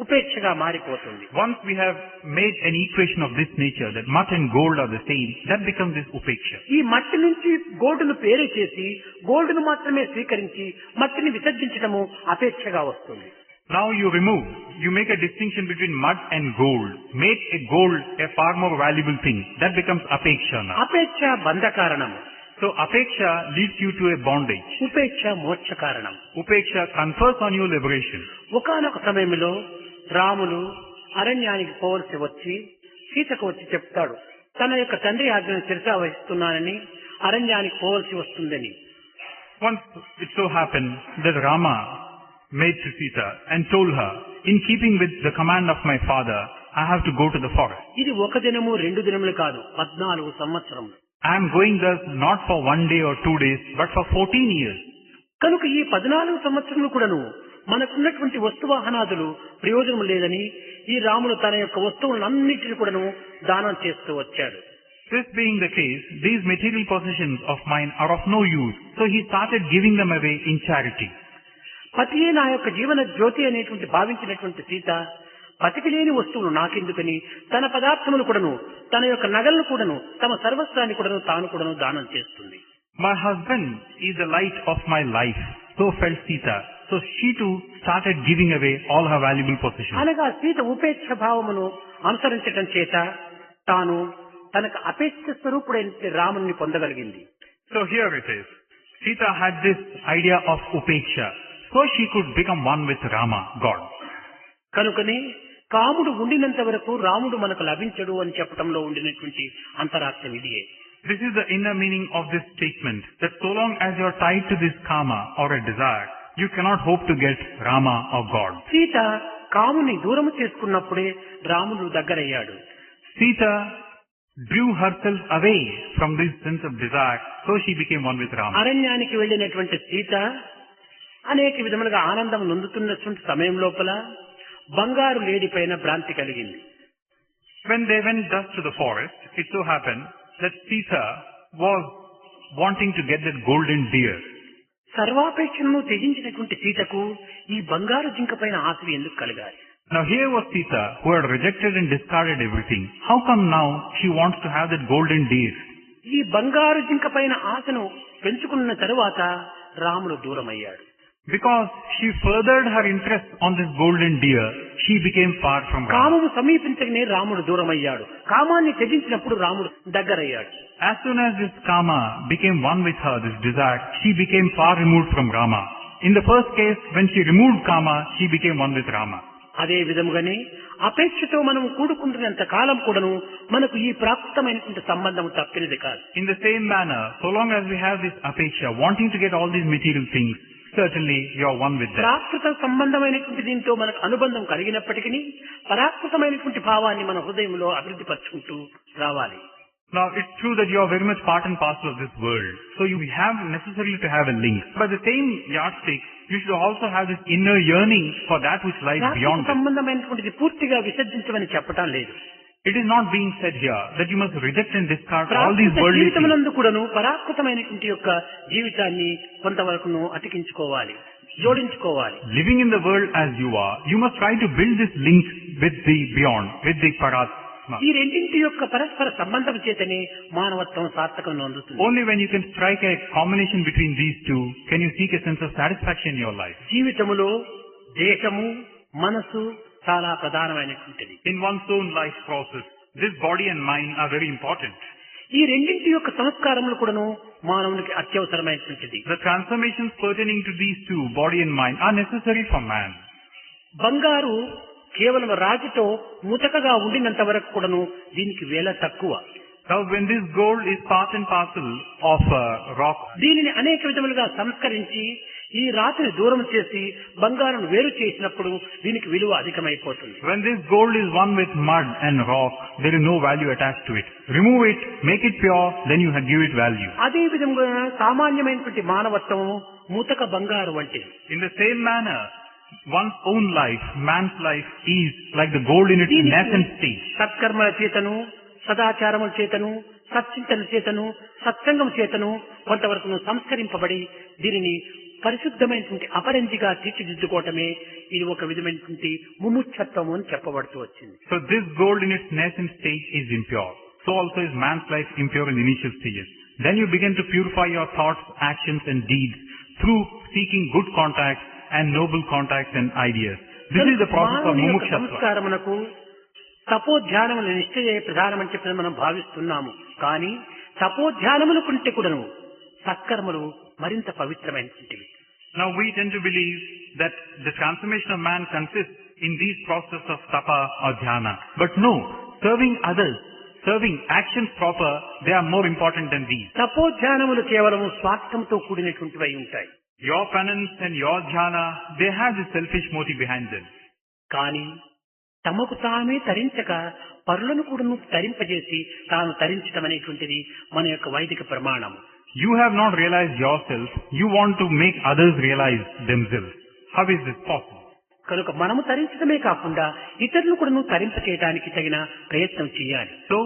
ఉపేక్షగా మారిపోతుంది. Once we have made an equation of this nature, that mud and gold are the same, that becomes this upeksha. ఈ మట్టి నుంచి గోల్డ్ను పేరు చేసి గోల్డ్ను మాత్రమే స్వీకరించి మట్టిని విసర్జించడము అపేక్షగా వస్తుంది. Now you make a distinction between mud and gold. Make a gold a far more valuable thing. That becomes apeksha now. అపేక్ష బంధ కారణం. So apeksha leads you to a bondage. ఉపేక్ష మోక్ష కారణం. Upeksha confers on you liberation. ఒకానొక సమయంలో రాములు అరణ్యానికి పోవలసి వచ్చి సీతకు వచ్చి చెప్తాడు, తన యొక్క తండ్రి ఆజ్ఞను శిరసా వహిస్తున్నానని అరణ్యానికి పోవలసి వస్తుందని. Once it so happened that Rama made to Sita and told her, in keeping with the command of my father, I have to go to the forest. ఇది ఒక దినము రెండు దినములు కాదు, 14 సంవత్సరములు. I am going thus not for 1 day or 2 days, but for 14 years. కనుక ఈ 14 సంవత్సరములు కూడాను మనకున్నటువంటి వస్తువాహనాదులు ప్రయోజనం లేదని ఈ రాముడు తన యొక్క వస్తువులన్నింటినీ కూడాను దానం చేస్తూ వచ్చాడు. This being the case, these material possessions of mine are of no use, so he started giving them away in charity. పతియే నా యొక్క జీవన జ్యోతి అనేటువంటి భావించినటువంటి సీత పతికి లేని వస్తువులు నాకెందుకని తన పదార్థములు కూడాను తన యొక్క నగలను కూడాను తమ సర్వస్వాన్ని కూడాను తాను కూడాను దానం చేస్తుంది. My husband is the light of my life, so felt Sita. So she too started giving away all her valuable possessions. అనగా సీత ఉపేక్ష భావమును అనుసరించటం చేత తాను తనకు అపేక్ష స్వరూపుడైన రాముని పొందగలిగింది. So here it is. Sita had this idea of upeksha, so she could become one with Rama, God. కనుకనే కాముడు ఉండినంత వరకు రాముడు మనకు లభించడు అని చెప్పడంలో ఉండినటువంటి అంతరార్థం ఇదియే. This is the inner meaning of this statement, that so long as you are tied to this kama or a desire, you cannot hope to get Rama or God. Sita కాముని దూరము చేసుకున్నప్పుడే రాముడు దగ్గరయ్యాడు. Sita drew herself away from this sense of desire, so she became one with Rama. అరణ్యానికి వెళ్ళినటువంటి సీత అనేక విధములుగా ఆనందం నొందుతున్నటువంటి సమయం లోపల బంగారు లేడి పైన భ్రాంతి కలిగింది. When they went thus to the forest, it so happened that Sita was wanting to get that golden deer. సర్వాపేక్షను త్యజించినటువంటి సీతకు ఈ బంగారు జింక పైన ఆశ ఎందుకు కలగాలి? Now here was Sita, who had rejected and discarded everything. How come now she wants to have that golden deer? ఈ బంగారు జింక పైన ఆశను పెంచుకున్న తరువాత రాముడు దూరమయ్యాడు. Because she furthered her interest on this golden deer, she became far from Rama. కామము సమీపించగానే రాముడు దూరమయ్యాడు. కామాన్ని త్యజించినప్పుడు రాముడు దగ్గరయ్యాడు. As soon as this kama became one with her, this desire, she became far removed from Rama. In the first case, when she removed kama, she became one with Rama. అదే విధముగానే అపేక్షతో మనం కూడుకుంటున్నంత కాలం కూడాను మనకు ఈ ప్రాకృతమైనటువంటి సంబంధం తప్పినది కాదు. In the same manner, so long as we have this apeksha, wanting to get all these material things, certainly you are one with them. ప్రాకృత సంబంధమైనటువంటి దీంతో మనకు అనుబంధం కలిగినప్పటికీ పరాకృతమైనటువంటి భావాన్ని మన హృదయంలో అభివృద్ధి పరుచుకుంటూ రావాలి. Now it's true that you are very much part and parcel of this world, so you have necessarily to have a link. But the same yardstick, you should also have this inner yearning for that which lies beyond it. సంబంధమైనటువంటిది పూర్తిగా విసర్జించమని చెప్పటం లేదు. It is not being said here that you must reject and discard all these worldly things. జీవితమునందు కూడాను పరాకృతమైనటువంటి యొక్క జీవితాన్ని కొంతవరకును అతికించుకోవాలి, జోడించుకోవాలి. Living in the world as you are, you must try to build this link with the beyond, with the paratma. ఈ రెండింటి యొక్క పరస్పర సంబంధం చేతనే మానవత్వం సార్థకం నొందుతుంది. Only when you can strike a combination between these two can you seek a sense of satisfaction in your life. జీవితములో దేశము, మనసు, చాలా ప్రధానమైనటువంటిది. In one's own life process, this body and mind are very important. ఈ రెండింటి యొక్క సంస్కారములు కూడాను మానవునికి అత్యవసరమైనటువంటిది. The transformations pertaining to these two, body and mind, are necessary for man. బంగారు కేవలం రాగితో ముతకగా ఉండినంత వరకు కూడాను దీనికి వేల తక్కువ. Now when this gold is part and parcel of rock, దీనిని అనేక విధములుగా సంస్కరించి ఈ రాతిని దూరం చేసి బంగారం వేరు చేసినప్పుడు దీనికి విలువ అధికమైపోతుంది. when this gold is one with mud and rock, there is no value attached to it. Remove it, make it pure, then you give it value. అదే విధంగా సామాన్యమైనటువంటి మానవత్వము ముతక బంగారు వంటిది. In the same manner, one's own life, man's life, is like the gold in its nascent stage. సత్కర్మల చేతను, సదాచారముల చేతను, సచ్చింతన చేతను, సత్సంగం చేతను కొంతవరకు సంస్కరింపబడి దీనిని పరిశుద్ధమైనటువంటి అపరంజిగా తీర్చిదిద్దుకోవటమే ఇది ఒక విధమైనటువంటి ముముక్షత్వము అని చెప్పబడుతూ వచ్చింది. So this gold in its nascent stage is impure. So also is man's life impure in the initial stages. Then you begin to purify your thoughts, actions and deeds through seeking good contacts and noble contacts and ideas. This is the process of mumukshatva. సంస్కారమునకు తపోధ్యానములు నిశ్చయ ప్రధానమని చెప్పి మనం భావిస్తున్నాము. కానీ తపోధ్యానముల కంటే కూడాను సత్కర్మలు మరింత పవిత్రమైనటువంటివి. Now we tend to believe that the transformation of man consists in these processes of tapa or dhyana. But no, serving others, serving actions proper, they are more important than these. తపోధ్యానములు కేవలం స్వార్థంతో కూడినటువంటివి ఉంటాయి. Your penance and your dhyana, they have the selfish motive behind them. కానీ తమకు తామే తరించక పరులను కూడాను తరింపజేసి తాను తరించడం అనేటువంటిది మన యొక్క వైదిక ప్రమాణం. You have not realized yourself, you want to make others realize themselves. How is this possible? కనుక మనము తరించడమే కాకుండా ఇతరులను కూడాను తరింపచేయడానికి తగిన ప్రయత్నం చేయాలి. So,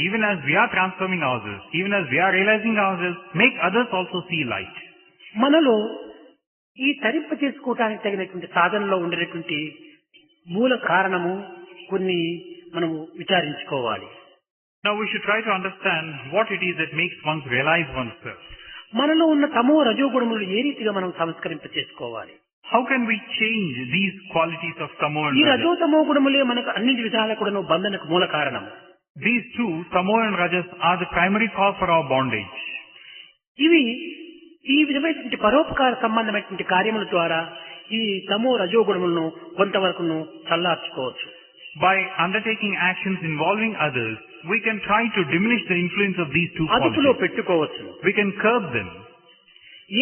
even as we are transforming ourselves, even as we are realizing ourselves, make others also see light. మనలో ఈ తరింప చేసుకోవటానికి తగినటువంటి సాధనలో ఉండేటువంటి మూల కారణము కొన్ని మనము విచారించుకోవాలి. Now we should try to understand what it is that makes one realize oneself. మనలో ఉన్న తమో రజోగుణములు ఏ రీతిగా మనం సంస్కరింప చేసుకోవాలి. How can we change these qualities of tamo and ఈ rajas? రజో తమో గుణములే మనకు అన్ని విధాల కూడాను బంధనకు మూల కారణం. These two, tamo and rajas, are the primary cause for our bondage. ఇవి ఈ విధమైనటువంటి పరోపకార సంబంధమైనటువంటి కార్యముల ద్వారా ఈ తమో రజోగుణములను కొంతవరకు చల్లార్చుకోవచ్చు. By undertaking actions involving others, we can try to diminish the influence of these two అదుపులో qualities. పెట్టుకోవచ్చు. We can curb them.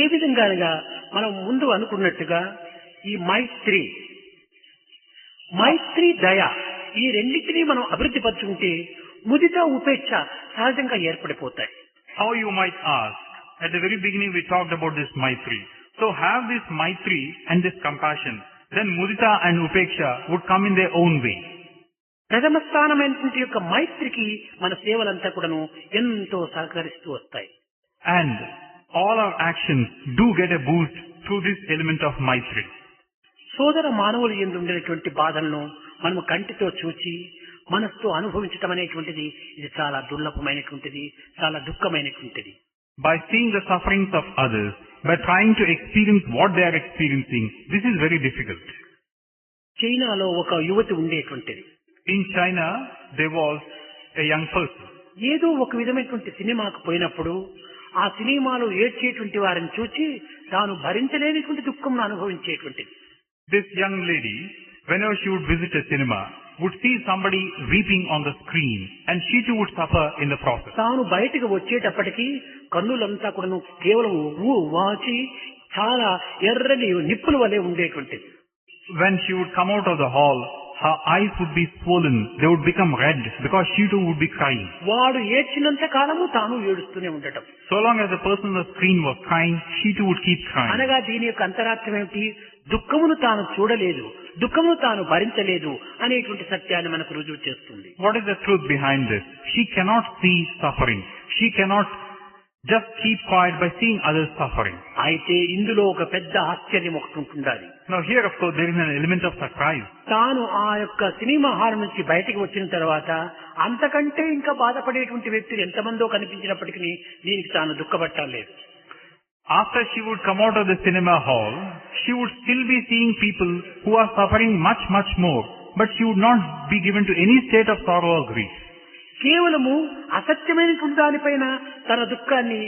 ఏ విధంగా మనం ముందు అనుకున్నట్టుగా ఈ మైత్రి దయ ఈ రెండింటినీ మనం అభివృద్ధి పరుచుకుంటే ముదిత ఉపేక్ష సహజంగా ఏర్పడిపోతాయి. How you might ask, at the very beginning we talked about this maitri. So have this maitri and this compassion, then mudita and upeksha would come in their own way. ప్రథమ స్థానమైనటువంటి యొక్క మైత్రికి మన సేవలంతా కూడాను ఎంతో సహకరిస్తూ వస్తాయి. And all our actions do get a boost through this element of maitri. సోదర మానవులు యందు ఉండేటువంటి బాధలను మనము కంటితో చూచి మనసుతో అనుభవించటం అనేటువంటిది ఇది చాలా దుర్లభమైనటువంటిది, చాలా దుఃఖమైనటువంటిది. By seeing the sufferings of others, by trying to experience what they are experiencing, this is very difficult. చైనాలో ఒక యువతి ఉండేటువంటిది. In China, there was a young person. ఏదో ఒక విధమైనటువంటి సినిమాకు పోయినప్పుడు ఆ సినిమాలో ఏడ్చేటువంటి వారిని చూచి తాను భరించలేనిటువంటి దుఃఖంను అనుభవించేటువంటిది. This young lady, whenever she would visit a cinema, would see somebody weeping on the screen and she too would suffer in the process. తాను బయటకు వచ్చేటప్పటికి కన్నులంతా కూడా కేవలం వాచి చాలా ఎర్రని నిప్పుల వలె ఉండేటువంటిది. When she would come out of the hall, her eyes would be swollen, they would become red because she too would be crying. వాడు ఏడ్చినంత కాలము తాను ఏడుస్తూనే ఉండటం. So long as the person on the screen was crying, she too would keep crying. అనగా దీని యొక్క అంతరార్థం ఏమిటి? దుఃఖమును తాను చూడలేదు, దుఃఖమును తాను భరించలేదు అనేటువంటి సత్యాన్ని మనకు రుజువు చేస్తుంది. What is the truth behind this? She cannot see suffering. She cannot just keep quiet by seeing others suffering. అయితే ఇందులో ఒక పెద్ద ఆశ్చర్యం ఒకటి ఉంటుండాలి. Now here of course there is an element of surprise. తాను ఆ యొక్క సినిమా హాల్ నుంచి బయటికి వచ్చిన తర్వాత అంతకంటే ఇంకా బాధపడేటువంటి వ్యక్తులు ఎంతమందో కనిపించినప్పటికీ దీనికి తాను దుఃఖపట్టలేదు. After she would come out of the cinema hall, she would still be seeing people who are suffering much, much more. but she would not be given to any state of sorrow or grief. కేవలము అసత్యమైనటువంటి దానిపైన తన దుఃఖాన్ని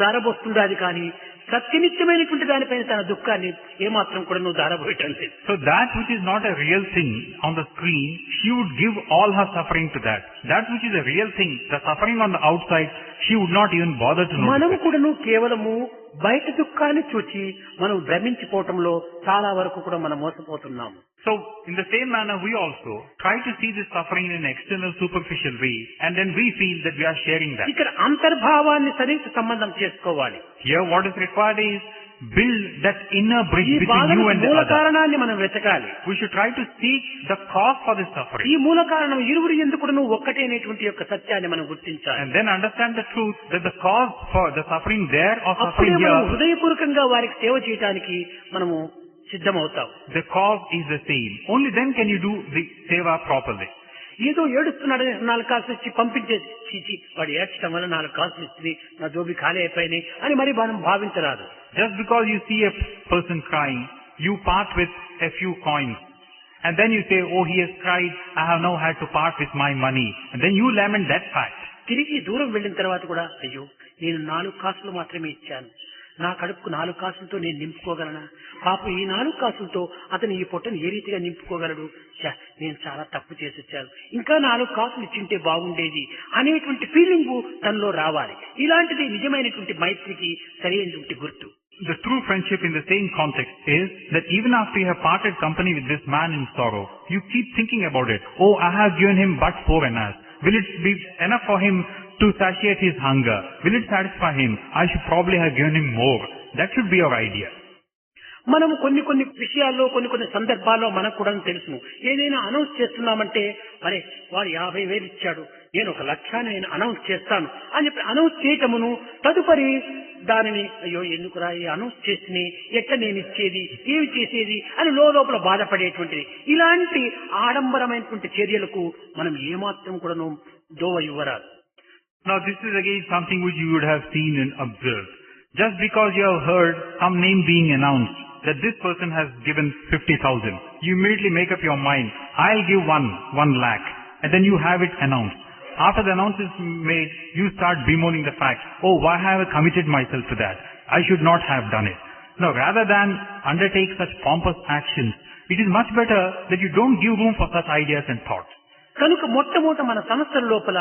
దారబోస్తుండాది కానీ సత్యనిత్యమైనటువంటి దానిపైన తన దుఃఖాన్ని ఏమాత్రం కూడా నువ్వు దారబోయటం లేదు. So that which is not a real thing on the screen, she would give all her suffering to that. That which is a real thing, the suffering on the outside, she would not even bother to మనం notice. కూడాను కేవలము బయట దుఃఖాన్ని చూచి మనం భ్రమించిపోవటంలో చాలా వరకు కూడా మనం మోసపోతున్నాము. So in the same manner, we also try to see this suffering in an external superficial way, and then we feel that we are sharing that. ఇక్కడ అంతర్భావాన్ని సరిగ్గా సంబంధం చేసుకోవాలి. Here what is required is build that inner bridge ఈ between బాధకు you and the మూల other. కారణాన్ని మనం వెతకాలి. We should try to seek the cause for this ఈ suffering, మూల కారణం ఇరువురు ఎందుకు నువ్వు ఒక్కటే అనేటువంటి యొక్క సత్యాన్ని మనం గుర్తించాలి. and then understand the truth that the cause for the suffering there or అప్పుడే suffering మనం here, హృదయపూర్వకంగా వారికి సేవ చేయడానికి మనము సిద్ధమవుతాం. the cause is the same. Only then can you do the seva properly. ఏదో ఏడుస్తున్నాడని 4 కాసులు ఇచ్చి పంపించేసి చీచి వాడు ఏడ్చడం వల్ల 4 కాసులు ఇచ్చింది నా జోబి ఖాళీ అయిపోయినాయి అని మరి మనం భావించరాదు. Just because you see a person crying, you part with a few coins. And then you say, oh, he has cried, I have now had to part with my money. And then you lament that fact. తిరిగి దూరం వెళ్ళిన తర్వాత కూడా అయ్యో నేను 4 కాసులు మాత్రమే ఇచ్చాను, నా కడుపుకు 4 కాసులతో నేను నింపుకోగలనా, పాపం ఈ 4 కాసులతో అతను ఈ పొట్టను ఏ రీతిగా నింపుకోగలడు, నేను చాలా తప్పు చేసి వచ్చాను, ఇంకా 4 కాసులు ఇచ్చింటే బాగుండేది అనేటువంటి ఫీలింగ్ తనలో రావాలి. ఇలాంటిది నిజమైనటువంటి మైత్రికి సరైనటువంటి గుర్తు. The true friendship in the same context is that even after you have parted company with this man in sorrow, you keep thinking about it. Oh, I have given him but 4 annas. Will it be enough for him to satiate his hunger? Will it satisfy him? I should probably have given him more. That should be your idea. మనం కొన్ని విషయాల్లో కొన్ని సందర్భాల్లో మనకు కూడా తెలుసును. ఏదైనా announce చేస్తున్నామంటే మరి వాడు 50,000 ఇచ్చాడు, నేను 1,00,000 నేను అనౌన్స్ చేస్తాను అని చెప్పి అనౌన్స్ చేయటమును తదుపరి దానిని అయ్యో ఎందుకురా ఈ అనౌన్స్ చేసి ఎట్లా నేను ఇచ్చేది ఏమి చేసేది అని లోపల బాధపడేటువంటిది. ఇలాంటి ఆడంబరమైనటువంటి చర్యలకు మనం ఏమాత్రం కూడా దోవ ఇవ్వరాదు. Now this is again something which you would have seen and observed. Just because you have heard some name being announced, that this person has given 50,000, you immediately make up your mind, I'll give 1 lakh, and then you have it announced. After the announcement is made, you start bemoaning the fact, oh, why have I committed myself to that? I should not have done it. Now, rather than undertake such pompous actions, it is much better that you don't give room for such ideas and thoughts. కనుక మొట్టమొదట మన సంస్థల లోపల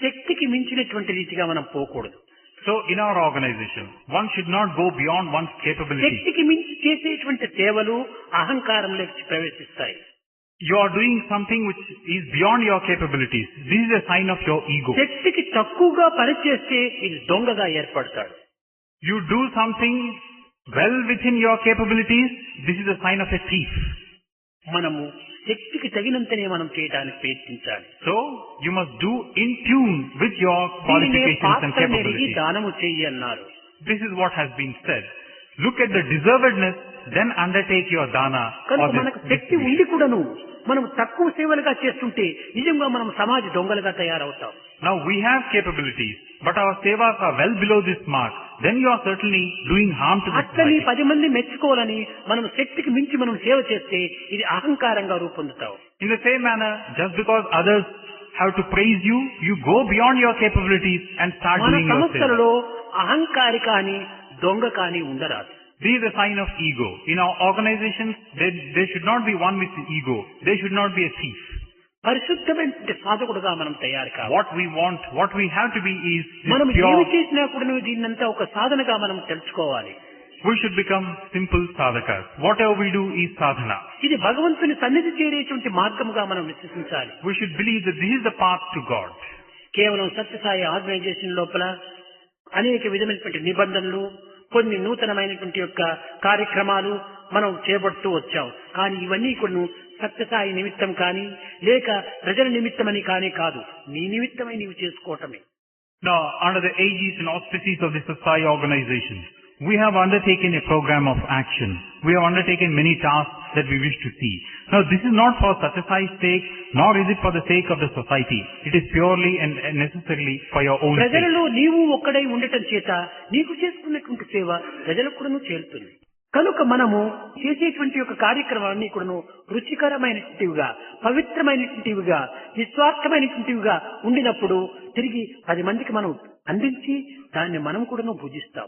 శక్తికి మించినటువంటి రీతిగా మనం పోకూడదు. So, in our organization, one should not go beyond one's capability. శక్తికి మించి చేసేటువంటి సేవలు అహంకారంలోకి ప్రవేశిస్తాయి. You are doing something which is beyond your capabilities. This is a sign of your ego. శక్తికి తక్కువగా పనిచేస్తే ఇది దొంగగా ఏర్పడతాడు. You do something well within your capabilities. This is a sign of a thief. మనము శక్తికి తగినంతనే మనం చేయడానికి ప్రయత్నించాలి. So, you must do in tune with your qualifications and capabilities. దానము చెయ్యి అన్నారు. This is what has been said. Look at the deservedness, then undertake your dana. కనుక మనకు శక్తి ఉండి కూడాను మనం తక్కువ సేవలుగా చేస్తుంటే నిజంగా మనం సమాజ దొంగలుగా తయారవుతాం. Now we have capabilities, but our sevas are well below this mark. Then you are certainly doing harm to the అట్లని society. 10 మంది మెచ్చుకోవాలని మనం శక్తికి మించి మనం సేవ చేస్తే ఇది అహంకారంగా రూపొందుతావు. In the same manner, just because others have to praise you, you go beyond your capabilities and start మన doing your seva. సంస్థలలో అహంకారి కానీ దొంగ కానీ ఉండరాదు. This is a sign of ego. In our organizations, there should not be one with ego. There should not be a thief. పరిశుద్ధమైన సాధకుడుగా మనం తయారు కావాలి. What we have to be is మనం pure. ఏమి చేసినా కూడా దీన్నంతా ఒక సాధనగా మనం తెలుసుకోవాలి. We should become simple sadhakas. Whatever we do is sadhana. ఇది భగవంతుని సన్నిధి చేరేటువంటి మార్గముగా మనం విశ్వసించాలి. We should believe that this is the path to God. కేవలం సత్యసాయి ఆర్గనైజేషన్ లోపల అనేక విధమైనటువంటి నిబంధనలు, కొన్ని నూతనమైనటువంటి యొక్క కార్యక్రమాలు మనం చేపడుతూ వచ్చాం. కానీ ఇవన్నీ కొన్ని సత్యసాయి నిమిత్తం కానీ లేక ప్రజల నిమిత్తమని కానీ కాదు, నీ నిమిత్తమై నీవు చేసుకోవటమే. Now, under the aegis and auspices of the Satsai organization, we have undertaken a program of action. We have undertaken many tasks that we wish to see. Now, this is not for Satyasai's sake, nor is it for the sake of the society. It is purely and necessarily for your own sake. ప్రజలలో నీవు ఒక్కడై ఉండటం చేత నీకు చేసుకున్నటువంటి సేవ ప్రజలకు కూడా చేరుతుంది. కనుక మనము చేసేటువంటి యొక్క కార్యక్రమాలన్నీ కూడాను రుచికరమైనటువంటివిగా, పవిత్రమైనటువంటివిగా, నిస్వార్థమైనటువంటివిగా ఉండినప్పుడు తిరిగి 10 మందికి మనం అందించి దాన్ని మనం కూడాను భుజిస్తాం.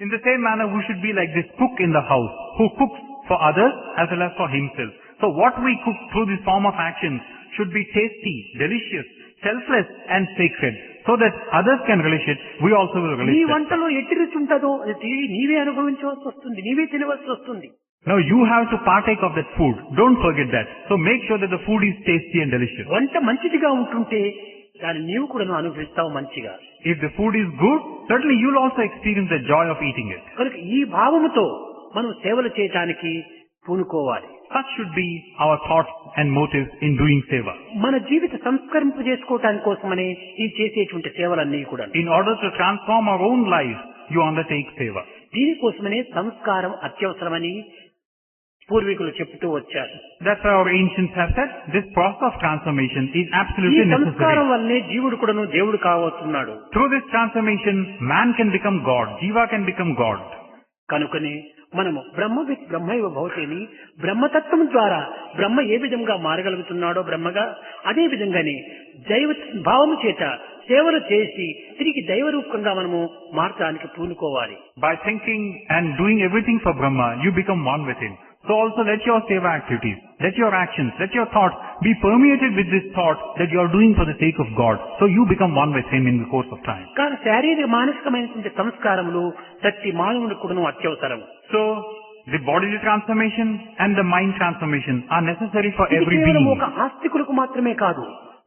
In the same manner, we should be like this cook in the house, who cooks for others as well as for himself. So what we cook through this form of action should be tasty, delicious, selfless and sacred, so that others can relish it, we also will relish నీ it. వంటలో ఎట్టి రుచి ఉంటుందో అది తిరిగి నీవే అనుభవించవలసి వస్తుంది, నీవే తినవలసి వస్తుంది. Now you have to partake of that food. Don't forget that. So make sure that the food is tasty and delicious. వంట మంచిదిగా ఉంటుంటే దాన్ని నీవు కూడా అనుభవిస్తావు మంచిగా. If the food is good, certainly you'll also experience the joy of eating it. కనుక ఈ భావముతో మనం సేవలు చేయటానికి పూనుకోవాలి. Such should be our thoughts and motives in doing seva. మన జీవిత సంస్కరింప చేసుకోవటానికి కోసమనే ఈ చేసేటువంటి సేవలన్నీ కూడా. In order to transform our own lives, you undertake seva. దీనికోసమనే సంస్కారం అత్యవసరమని పూర్వీకులు చెప్తూ వచ్చారు. That's why our ancients have said this process of transformation is ఈ absolutely సంస్కారం necessary. వల్లనే జీవుడు కూడాను దేవుడు కావస్తున్నాడు. Through this transformation, man can become God. Jiva can become God. కనుకనే మనము బ్రహ్మైవ భవతిని బ్రహ్మతత్వం ద్వారా బ్రహ్మ ఏ విధంగా మారగలుగుతున్నాడో బ్రహ్మగా, అదే విధంగానే దైవ భావము చేత సేవలు చేసి తిరిగి దైవరూపంగా మనము మార్చడానికి పూనుకోవాలి. By thinking and doing everything for Brahma, you become one with him. So also let your seva activities, let your actions, let your thoughts be permeated with this thought that you are doing for the sake of God. So you become one with him in the course of time. కానీ శారీరక మానసికమైనటువంటి సంస్కారములు ప్రతి మానవునికి కూడాను అత్యవసరం. So the bodily transformation and the mind transformation are necessary for ఇది every కేవలం being. ఒక ఆస్తికులకు మాత్రమే కాదు,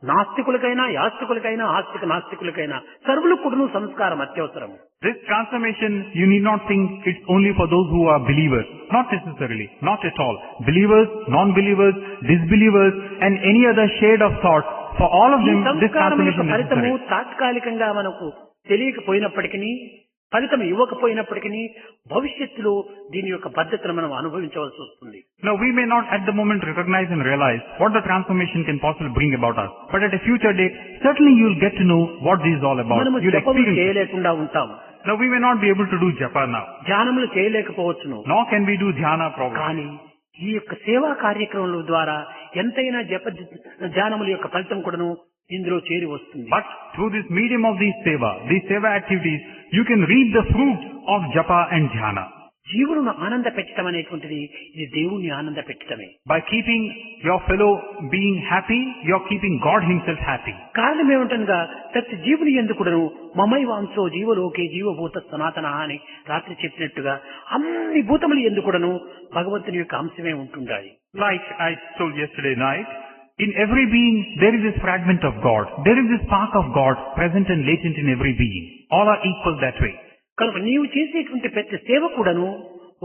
నాస్తికులకైనా యాస్తికులకైనా నాస్తికులకైనా సర్వులకు కూడాను సంస్కారం అత్యవసరం. This transformation, you need not think it's only for those who are believers. Not necessarily. Not at all. Believers, non-believers, disbelievers and any other shade of thought, for all of ఈ them, this సంస్కారం యొక్క transformation is ఫలితము necessary. తాత్కాలికంగా మనకు తెలియకపోయినప్పటికీ, ఫలితం ఇవ్వకపోయినప్పటికీ భవిష్యత్తులో దీని యొక్క పద్ధతిని మనం అనుభవించవలసి వస్తుంది. Now we may not at the moment recognize and realize what the transformation can possibly bring about us. But at a future date, certainly you'll get to know what this is all about. మనము You'll జపములు experience it. చేయలేకుండా ఉంటాం, Now we may not be able to do japa now. ధ్యానములు చేయలేకపోవచ్చును. Nor can we do dhyana probably. కానీ ఈ యొక్క సేవా కార్యక్రమాల ద్వారా ఎంతైనా ధ్యానముల యొక్క ఫలితం కూడాను ఇందులో చేరి వస్తుంది. But through this medium of these seva activities, you can reap the fruit of japa and dhyana. జీవులను ఆనంద పెట్టడం అనేటువంటిది ఇది దేవుణ్ణి ఆనంద పెట్టడమే. By keeping your fellow being happy, you're keeping God himself happy. కారణం ఏమిటనగా ప్రతి జీవుని ఎందుకుడను మమైవాంశో జీవలోకే జీవభూత సనాతన అని రాత్రి చెప్పినట్టుగా అన్ని భూతములు ఎందుకుడను భగవంతుని యొక్క అంశమే ఉంటుండాలి. Like I told yesterday night, in every being there is this fragment of God. There is this spark of God present and latent in every being. All are equal that way. కనుక నీవు చేసేటువంటి ప్రతి సేవ కూడాను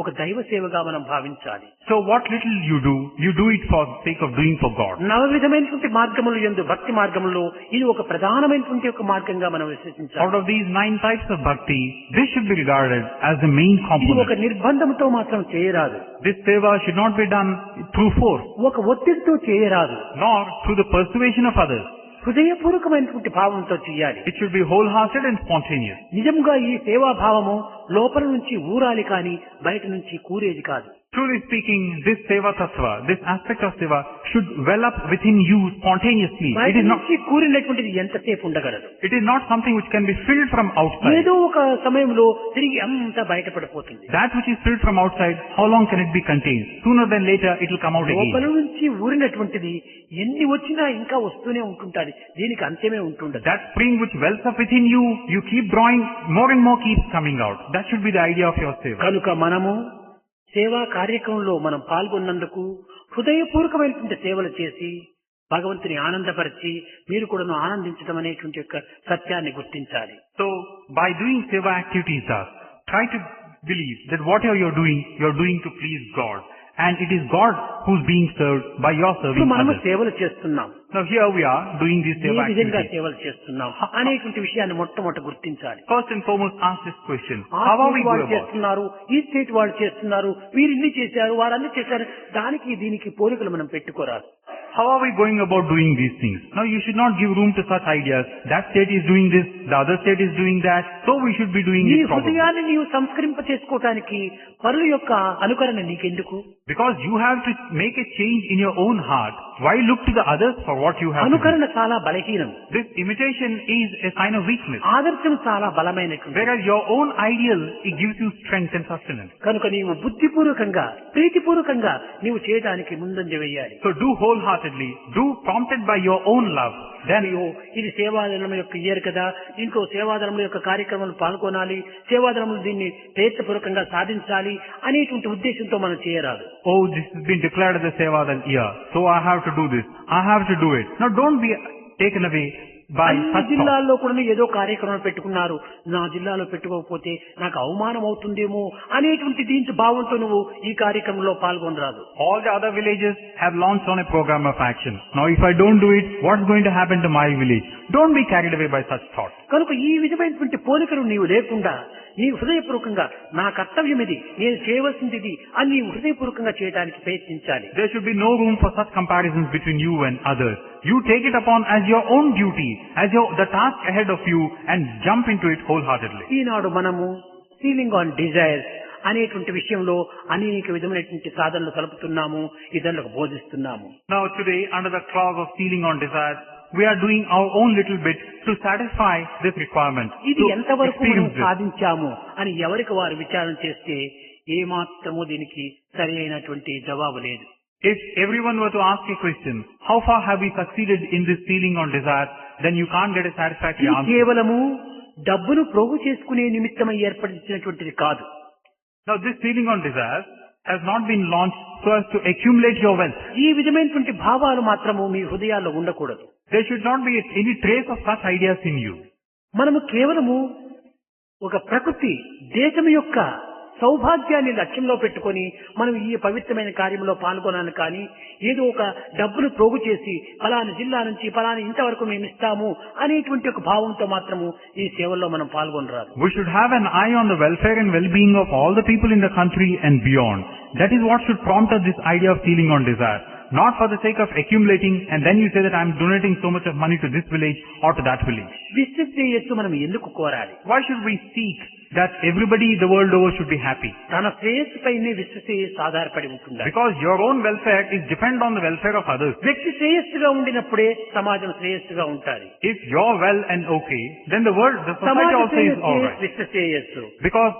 ఒక దైవ సేవగా మనం భావించాలి. So what little you do it for the sake of doing for God. నవ విధమైనటువంటి మార్గములు యందు భక్తి మార్గములో ఇది ఒక ప్రధానమైనటువంటి ఒక మార్గంగా మనం విశ్వసించాలి. Out of these 9 types of bhakti, this should be regarded as the main ఇది component. ఒక నిర్బంధంతో మాత్రం చేయరాదు, This seva should not be done through force, ఒక ఒత్తిడితో చేయరాదు, nor through the persuasion of others. హృదయపూర్వకమైనటువంటి భావంతో చేయాలి. It should be wholehearted and spontaneous. నిజంగా ఈ సేవా భావము లోపల నుంచి ఊరాలి కానీ బయట నుంచి కూరేది కాదు. Truly speaking, this seva tattva, this aspect of seva should well up within you spontaneously. బయట It is not నుంచి కూరినటువంటిది ఎంతసేపు ఉండగలదు? It is not something which can be filled from outside. ఏదో ఒక సమయంలో తిరిగి అంతా బయటపడిపోతుంది. That which is filled from outside, how long can it be contained? Sooner than later, it will come out లోపల again. నుంచి ఊరినటువంటిది ఎన్ని వచ్చినా ఇంకా వస్తూనే ఉంటుంటది, దీనికి అంతమే ఉంటుండదు. That spring which wells up within you, you keep drawing, more and more keeps coming out. That should be the idea of your seva. కనుక మనము సేవా కార్యక్రమంలో మనం పాల్గొన్నందుకు హృదయపూర్వకమైనటువంటి సేవలు చేసి భగవంతుని ఆనందపరిచి మీరు కూడా ఆనందించడం అనేటువంటి యొక్క సత్యాన్ని గుర్తించాలి. So, by doing seva activities, try to believe that whatever you're doing to please God. And it is God who's being served by your serving ఇప్పుడు మనము others. సేవలు చేస్తున్నాం, Now here we are doing these A seva విధంగా activities. సేవలు చేస్తున్నాం అనేటువంటి విషయాన్ని మొట్టమొదట గుర్తించాలి. First and foremost, ask this question. ఆ How are we స్టేట్ వాళ్ళు going about? చేస్తున్నారు, ఈ స్టేట్ వాళ్ళు చేస్తున్నారు, వీరు ఇన్ని చేశారు, వారు అన్ని చేశారు, దానికి దీనికి పోలికలు మనం పెట్టుకోరాదు. How are we going about doing these things? Now you should not give room to such ideas. That state is doing this, the other state is doing that. so we should be doing నీ it probably. హృదయాన్ని నీవు సంస్కరింప చేసుకోవటానికి పరుల యొక్క అనుకరణ నీకెందుకు? Because you have to make a change in your own heart. Why look to the others for what you have to do? అనుకరణ చాలా బలహీనం, This imitation is a sign of weakness. ఆదర్శం చాలా బలమైనటువంటి. Whereas your own ideal, it gives you strength and sustenance. కనుక నీవు బుద్ధిపూర్వకంగా ప్రీతిపూర్వకంగా నీవు చేయడానికి ముందంజ వేయాలి. So do wholeheartedly, do prompted by your own love. Then అయ్యో ఇది సేవాదళం యొక్క ఇయర్ కదా, దీంట్లో సేవాదళం యొక్క కార్యక్రమంలో పాల్గొనాలి, సేవాదళం దీన్ని ప్రయత్నపూర్వకంగా సాధించాలి అనేటువంటి ఉద్దేశంతో మనం చేయరాదు. oh, this has been declared as a Sevadal year, so I have to do this, I have to do it. Now don't be taken away by అన్ని such thoughts. జిల్లాల్లో కూడా ఏదో కార్యక్రమం పెట్టుకున్నారు, నా జిల్లాలో పెట్టుకోకపోతే నాకు అవమానం అవుతుందేమో అనేటువంటి దీంట్లో భావంతో నువ్వు ఈ కార్యక్రమంలో పాల్గొనరాదు. All the other villages have launched on a program of action. Now if I don't do it, what's going to happen to my village? Don't be carried away by such thoughts. కనుక ఈ విధమైనటువంటి పోలికలు నీవు లేకుండా నీ హృదయపూర్వకంగా నా కర్తవ్యం ఇది, నేను చేయవలసింది ఇది అని నీవు హృదయపూర్వకంగా చేయడానికి ప్రయత్నించాలి. There should be no room for such comparisons between you and others. You take it upon as your own duty, as the task ahead of you, and jump into it wholeheartedly. ఈనాడు మనము ceiling on desires అనేటువంటి విషయంలో అనేక విధమైనటువంటి సాధనలు కలుపుతున్నాము, ఇతరులకు బోధిస్తున్నాము. Now today, under the clause of sealing on desires, we are doing our own little bit to satisfy this requirement. ఇది to ఎంతవరకు మనం experience this. సాధించాము అని ఎవరికి వారు విచారణ చేస్తే ఏమాత్రము దీనికి సరి అయినటువంటి జవాబు లేదు. If everyone were to ask a question, how far have we succeeded in this sealing on desire, then you can't get a satisfactory ఇది answer. కేవలము డబ్బును ప్రోగు చేసుకునే నిమిత్తమై ఏర్పడినటువంటిది కాదు. Now this sealing on desire has not been launched so as to accumulate your wealth. ఈ విధమైనటువంటి భావాలు మాత్రము మీ హృదయాల్లో ఉండకూడదు. There should not be any trace of such ideas in you. మనము కేవలము ఒక ప్రకృతి దేశం యొక్క సౌభాగ్యాన్ని లక్ష్యంలో పెట్టుకొని మనం ఈ పవిత్రమైన కార్యంలో పాల్గొనాలి, కానీ ఏదో ఒక డబ్బును ప్రోగు చేసి ఫలాని జిల్లా నుంచి ఫలాని ఇంతవరకు మేము ఇస్తాము అనేటువంటి ఒక భావంతో మాత్రము ఈ సేవల్లో మనం పాల్గొనరాదు. We should have an eye on the welfare and well-being of all the people in the country and beyond. That is what should prompt us this idea of sealing on desire. Not for the sake of accumulating and then you say that I am donating so much of money to this village or to that village. విశ్వశ్రేయస్సు మనం ఎందుకు కోరాలి? Why should we seek that everybody the world over should be happy? తన శ్రేయస్సుపైనే విశ్వశ్రేయస్సు ఆధారపడి ఉంటుంది. Because your own welfare is depend on the welfare of others. వ్యక్తి శ్రేయస్సుగా ఉండినప్పుడే సమాజం శ్రేయస్సుగా ఉంటుంది. If you're well and okay, then the society సమాజ also is శ్రేయస్సే alright. విశ్వశ్రేయస్సు. Because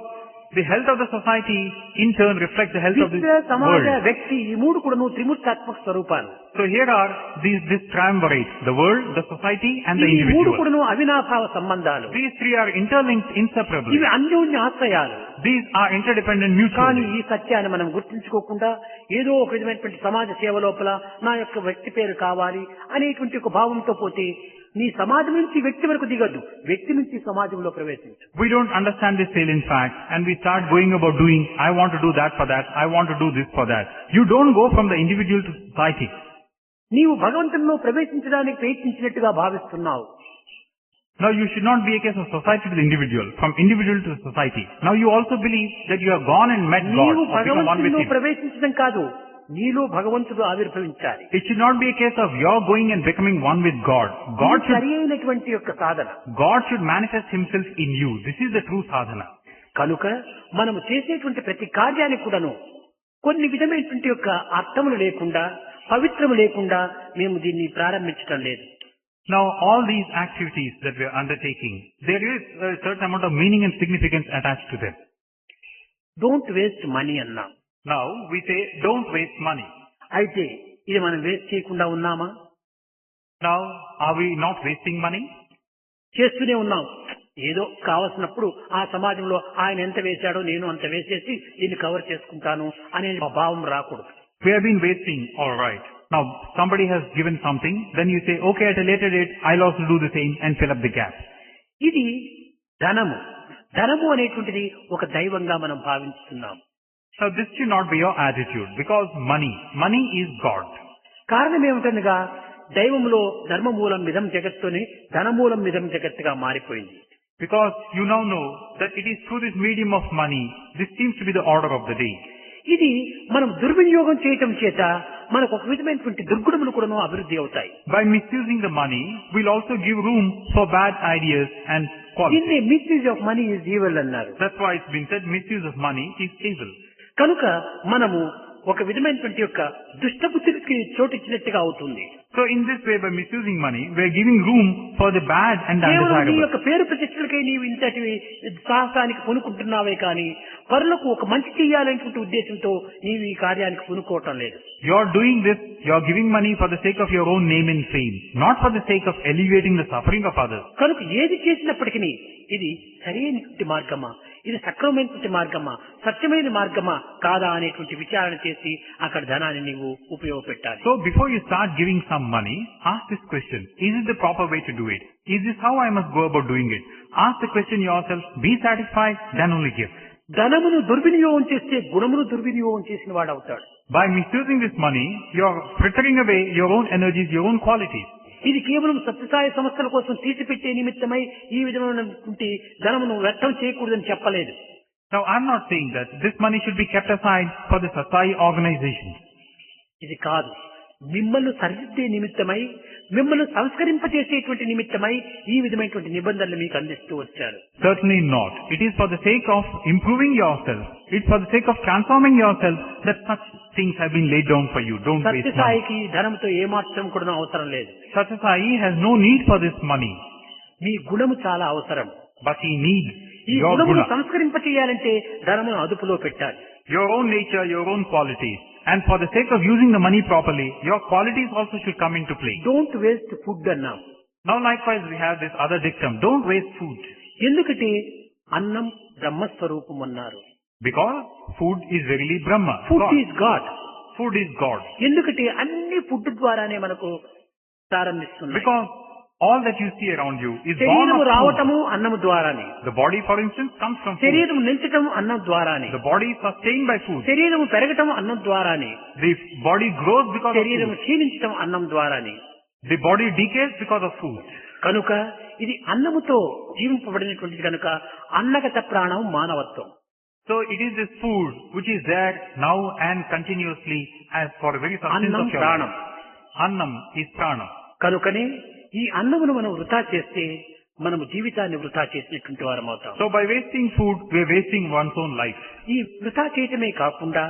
the health of the society in turn reflects the health of the విశ్వ సమాజ world. వ్యక్తి ఈ మూడు కూడాను త్రిమూర్తాత్మక స్వరూపాలు. So here are this triumvirate, the world, the society and the ఈ మూడు individual. కూడాను అవినాభావ సంబంధాలు. These three are interlinked inseparably. ఇవి అన్యోన్య ఆశ్రయాలు. These are interdependent కానీ mutually. ఈ సత్యాన్ని మనం గుర్తించుకోకుండా ఏదో ఒక విధమైనటువంటి సమాజ సేవ లోపల నా యొక్క వ్యక్తి పేరు కావాలి అనేటువంటి ఒక భావంతో పోతే నీ సమాజం నుంచి వ్యక్తి వరకు దిగద్దు, వ్యక్తి నుంచి సమాజంలో ప్రవేశించు. We don't understand this salient fact and we start going about doing, I want to do that for that, I want to do this for that. You don't go from the individual to society. నీవు భగవంతునిలో ప్రవేశించడానికి ప్రయత్నించినట్టుగా భావిస్తున్నావు. Now you should not be a case of society to the individual, from individual to society. Now you also believe that you have gone and met God నీవు or become one with భగవంతునిలో Him. ప్రవేశించడం కాదు, నీలో భగవంతుడు ఆవిర్భవించాలి. It should not be a case of your going and becoming one with God. God ఇది should సరి అయినటువంటి యొక్క సాధన. God should manifest Himself in you. This is the true sadhana. కనుక మనము చేసేటువంటి ప్రతి కార్యానికి కూడాను కొన్ని విధమైనటువంటి యొక్క అర్థములు లేకుండా, పవిత్రము లేకుండా మేము దీన్ని ప్రారంభించడం లేదు. Now all these activities that we are undertaking, there is a certain amount of meaning and significance attached to them. Don't waste money అన్నా. Now we say don't waste money. అయితే ఇది మనం వేస్ట్ చేయకుండా ఉన్నామా? Now are we not wasting money? చేస్తూనే ఉన్నాం. ఏదో కావలసినప్పుడు ఆ సమాజంలో ఆయన ఎంత వేశాడో నేను అంత వేసేసి దీన్ని కవర్ చేసుకుంటాను అనే భావం రాకూడదు. We have been wasting, alright. Now somebody has given something, then you say, okay, at a later date, I'll also do the same and fill up the gap. ఇది ధనము. ధనము అనేటువంటిది ఒక దైవంగా మనం భావిస్తున్నాం. Now this should not be your attitude, because money is God. కారణం ఏమిటనగా దైవములో ధర్మమూలం మిదం జగత్తుని ధనమూలం మిదం జగత్తుగా మారిపోయింది. Because you now know that it is through this medium of money, this seems to be the order of the day. ఇది మనం దుర్వినియోగం చేయటం చేత మనకు ఒక విధమైనటువంటి దుర్గుణములు కూడా అభివృద్ధి అవుతాయి. By misusing the money, we'll also give room for bad ideas and qualities. దీన్ని misuse of money is evil అన్నారు. That's why it's been said misuse of money is evil. కనుక మనము ఒక విధమైనటువంటి యొక్క దుష్టబుద్ధికి చోటిచ్చినట్టుగా అవుతుంది. So in this way, by misusing money, we're giving room for the bad and కేవలం నీ undesirable. యొక్క పేరు ప్రతిష్టలకై నీవు ఇంతటి సాహసానికి పూనుకుంటున్నావే కానీ పరులకు ఒక మంచి చేయాలనేటువంటి ఉద్దేశంతో నీవు ఈ కార్యానికి పూనుకోవటం లేదు. You're doing this, you're giving money for the sake of your own name and fame, not for the sake of alleviating the suffering of others. కనుక ఏది చేసినప్పటికీ ఇది సరైనటువంటి మార్గమా, ఇది సక్రమైనటువంటి మార్గమా, సత్యమైన మార్గమా కాదా అనేటువంటి విచారణ చేసి అక్కడ ధనాన్ని నీవు ఉపయోగపెట్టాలి. So before you start giving some money, ask this question: is it the proper way to do it? Is this how I must go about doing it? Ask the question yourself, be satisfied, then only give. ధనమును దుర్వినియోగం చేస్తే గుణమును దుర్వినియోగం చేసిన వాడు అవుతాడు. By misusing this money, you're frittering away your own energies, your own qualities. ఇది కేవలం సత్యసాయి సంస్థల కోసం తీసిపెట్టే నిమిత్తమై ఈ విధమైనటువంటి ధనమును వ్యర్థం చేయకూడదని చెప్పలేదు. Now I'm not saying that this money should be kept aside for the Satsai organizations. ఇది కాదు, మిమ్మల్ని సరిదిద్దే నిమిత్తమై, మిమ్మల్ని సంస్కరింపజేసేటువంటి నిమిత్తమై ఈ విధమైనటువంటి నిబంధనలు మీకు అందిస్తూ వచ్చారు. Certainly not. It is for the sake of improving yourself. It's for the sake of transforming yourself that such things have been laid down for you. Don't waste money. సత్యసాయికి ధనంతో ఏమాత్రం కూడా అవసరం లేదు. Satsai has no need for this money, మీ గుణము చాలా అవసరం. but he needs ఈ your గుణమును guna, సంస్కరింపచేయాలంటే ధనమును అదుపులో పెట్టాలి. your own nature, your own qualities. And for the sake of using the money properly, your qualities also should come into play. Don't waste food అన్నాం. Now likewise we have this other dictum: don't waste food. ఎందుకంటే అన్నం బ్రహ్మస్వరూపం అన్నారు. Because food is verily Brahma. Food God. Is God. Food is God. ఎందుకంటే అన్ని food ద్వారానే మనకు ప్రారంభిస్తున్నాయి. Because all that you see around you is born శరీరము of food. రావటము అన్నము ద్వారానే. The body, for instance, comes from food. శరీరం నించటం అన్నం ద్వారానే. The body is sustained by food. శరీరము పెరగటం అన్నం ద్వారానే. The body grows because of శరీరము food. క్షీణించటం అన్నం ద్వారానే. The body decays because of food. కనుక ఇది అన్నముతో జీవింపబడినటువంటిది కనుక అన్నగత ప్రాణం మానవత్వం. So it is this food which is there now and continuously as for the very substance అన్నం of your ప్రాణం. life. Annam is prana. కనుకనే ఈ అన్నమును మనం వృథా చేస్తే మనము జీవితాన్ని వృథా చేసినటువంటి వారం అవుతాం. So by wasting food, we are wasting one's own life. ఈ వృథా చేయటమే కాకుండా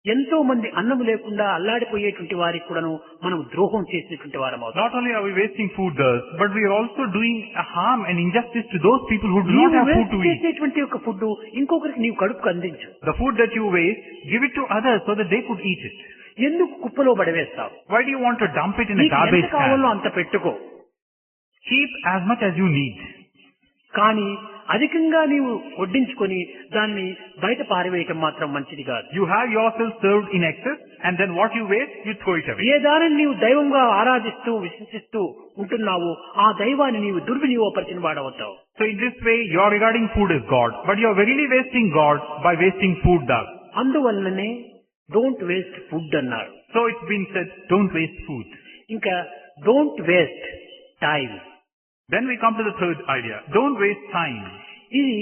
ఎంతో మంది అన్నము లేకుండా అల్లాడిపోయేటువంటి వారికి కూడాను మనం ద్రోహం చేసినటువంటి వారం అవుతాం. Not only are we wasting food thus, but we are also doing a harm and injustice to those people who do not have food to eat. చేసేటువంటి ఒక ఫుడ్ ఇంకొకరికి నీవు కడుపుకు అందించు. The food that you waste, give it to others so that they could eat it. ఎందుకు కుప్పలో పడవేస్తావు? Why do you want to dump it in a నీకు ఎంత garbage కావాలో can? అంత పెట్టుకో. Keep as much as you need. కానీ అధికంగా నీవు వడ్డించుకొని దాన్ని బయట పారవేయటం మాత్రం మంచిది కాదు. You have yourself served in excess, and then what you waste, you throw it away. ఏ దానిని నీవు దైవంగా ఆరాధిస్తూ విశ్వసిస్తూ ఉంటున్నావో ఆ దైవాన్ని నీవు దుర్వినియోగపరిచిన వాడవుతావు. So in this way, you are regarding food as God, but you are verily wasting God by wasting food thus. అందువల్లనే don't waste food అన్నారు. So it's been said, don't waste food. ఇంకా don't waste time. Then we come to the third idea. Don't waste time. ఇది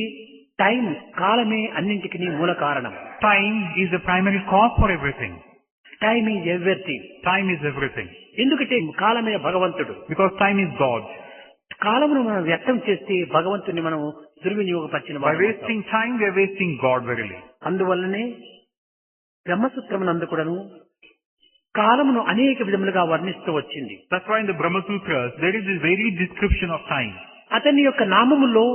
time కాలమే అన్నింటికి మూల కారణం. Time is the primary cause for everything. Time is everything. Time is everything. ఎందుకంటే కాలమే భగవంతుడు. Because time is God. కాలమును మనం వ్యర్థం చేస్తే భగవంతుని మనం దుర్వినియోగపరిచిన By wasting time, we are wasting God verily. అందువల్లనే బ్రహ్మసూత్రమునందు కూడాను కాలమును అనేక విధములుగా వర్ణిస్తూ వచ్చింది. That's why in the Brahma Sutras, there is this varied description of time. అతని యొక్క నామములో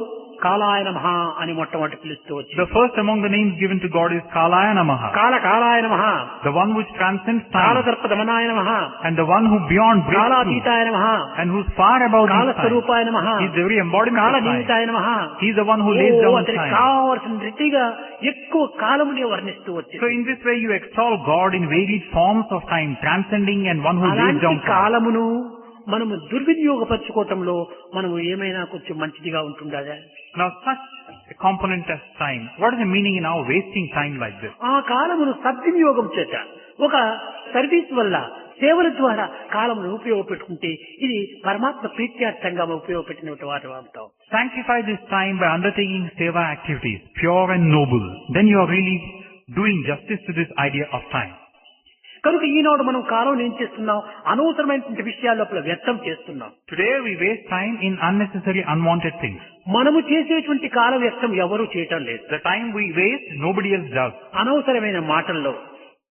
కాలాయ నమః అని మొట్టమొదటి పిలుస్తూ వచ్చింది. The first among the names given to God is Kalaya Namaha, కాలాయ నమః, the one which transcends time, కాలదర్ప దమనాయ నమః, and the one who beyond breaks through, కాలాతీతాయ నమః, and who's far above this time. కాలస్వరూపాయ నమః, He is the very embodiment of time. కాలనిమితాయ నమః. He is the one who lays down అతనికి time. కావలసిన రీతిగా ఎక్కువ కాలమునే వర్ణిస్తూ So వచ్చింది. in this way you extol God in varied forms of time, transcending and one who lays అలాంటి down time. కాలమును మనము దుర్వినియోగపరచుకోవటంలో మనము ఏమైనా కొంచెం మంచిదిగా ఉంటుందా? Now such a component as time, what is the meaning in our wasting time like this? ఆ కాలమును సద్వినియోగం చేత ఒక సర్వీస్ వల్ల సేవల ద్వారా కాలమును ఉపయోగపెట్టుకుంటే ఇది పరమాత్మ ప్రీత్యార్థంగా ఉపయోగపెట్టిన వాటి అవుతాం. Sanctify this time by undertaking seva activities, pure and noble. Then you are really doing justice to this idea of time. కనుక ఈనాడు మనం కాలం ఏం చేస్తున్నాం, అనవసరమైనటువంటి విషయాల లోపల వ్యర్థం చేస్తున్నాం. Today we waste time in unnecessary, unwanted things. మనము చేసేటువంటి కాల వ్యర్థం ఎవరూ చేయటం లేదు. The time we waste, nobody else does. అనవసరమైన మాటల్లో,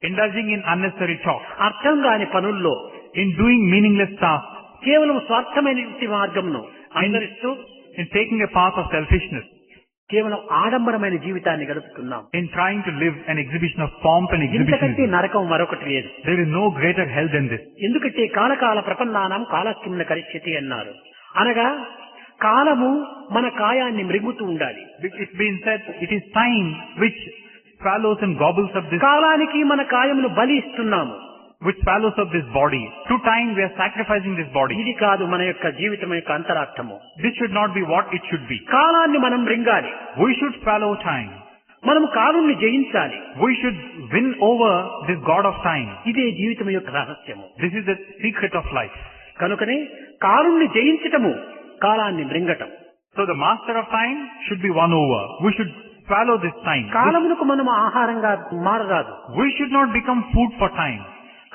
Indulging in unnecessary talk, అర్థం కాని పనుల్లో, in doing meaningless tasks, కేవలం స్వార్థమైనటువంటి మార్గంను అనుసరిస్తూ, in taking a path of selfishness, కేవలం ఆడంబరమైన జీవితాన్ని గడుపుతున్నాం. in trying to live an exhibition of pomp and ఇంతకంటే exhibitionism. నరకం మరొకటి లేదు. There is no greater hell than this. ఎందుకంటే కాలకాల ప్రపన్నానం కాలస్కిమ్న కరిష్యతి అన్నారు. అనగా కాలము మన కాయాన్ని మృంగుతూ ఉండాలి. It's been said, it is time which swallows and gobbles up this, కాలానికి మన కాయమును బలి ఇస్తున్నాము. which swallows up this body. To time we are sacrificing this body. ఇది కాదు మన యొక్క జీవితం యొక్క అంతరార్థము. This should not be what it should be. కాలాన్ని మనం మృంగాలి. We should swallow time. మనం కాలాన్ని జయించాలి. We should win over this god of time. ఇదే జీవితం యొక్క రహస్యము. This is the secret of life. కనుకనే కాలాన్ని జయించటము, కాలాన్ని మృంగటం. So the master of time should be won over. We should swallow this time. కాలమునకు మనం ఆహారంగా మారరాదు. We should not become food for time.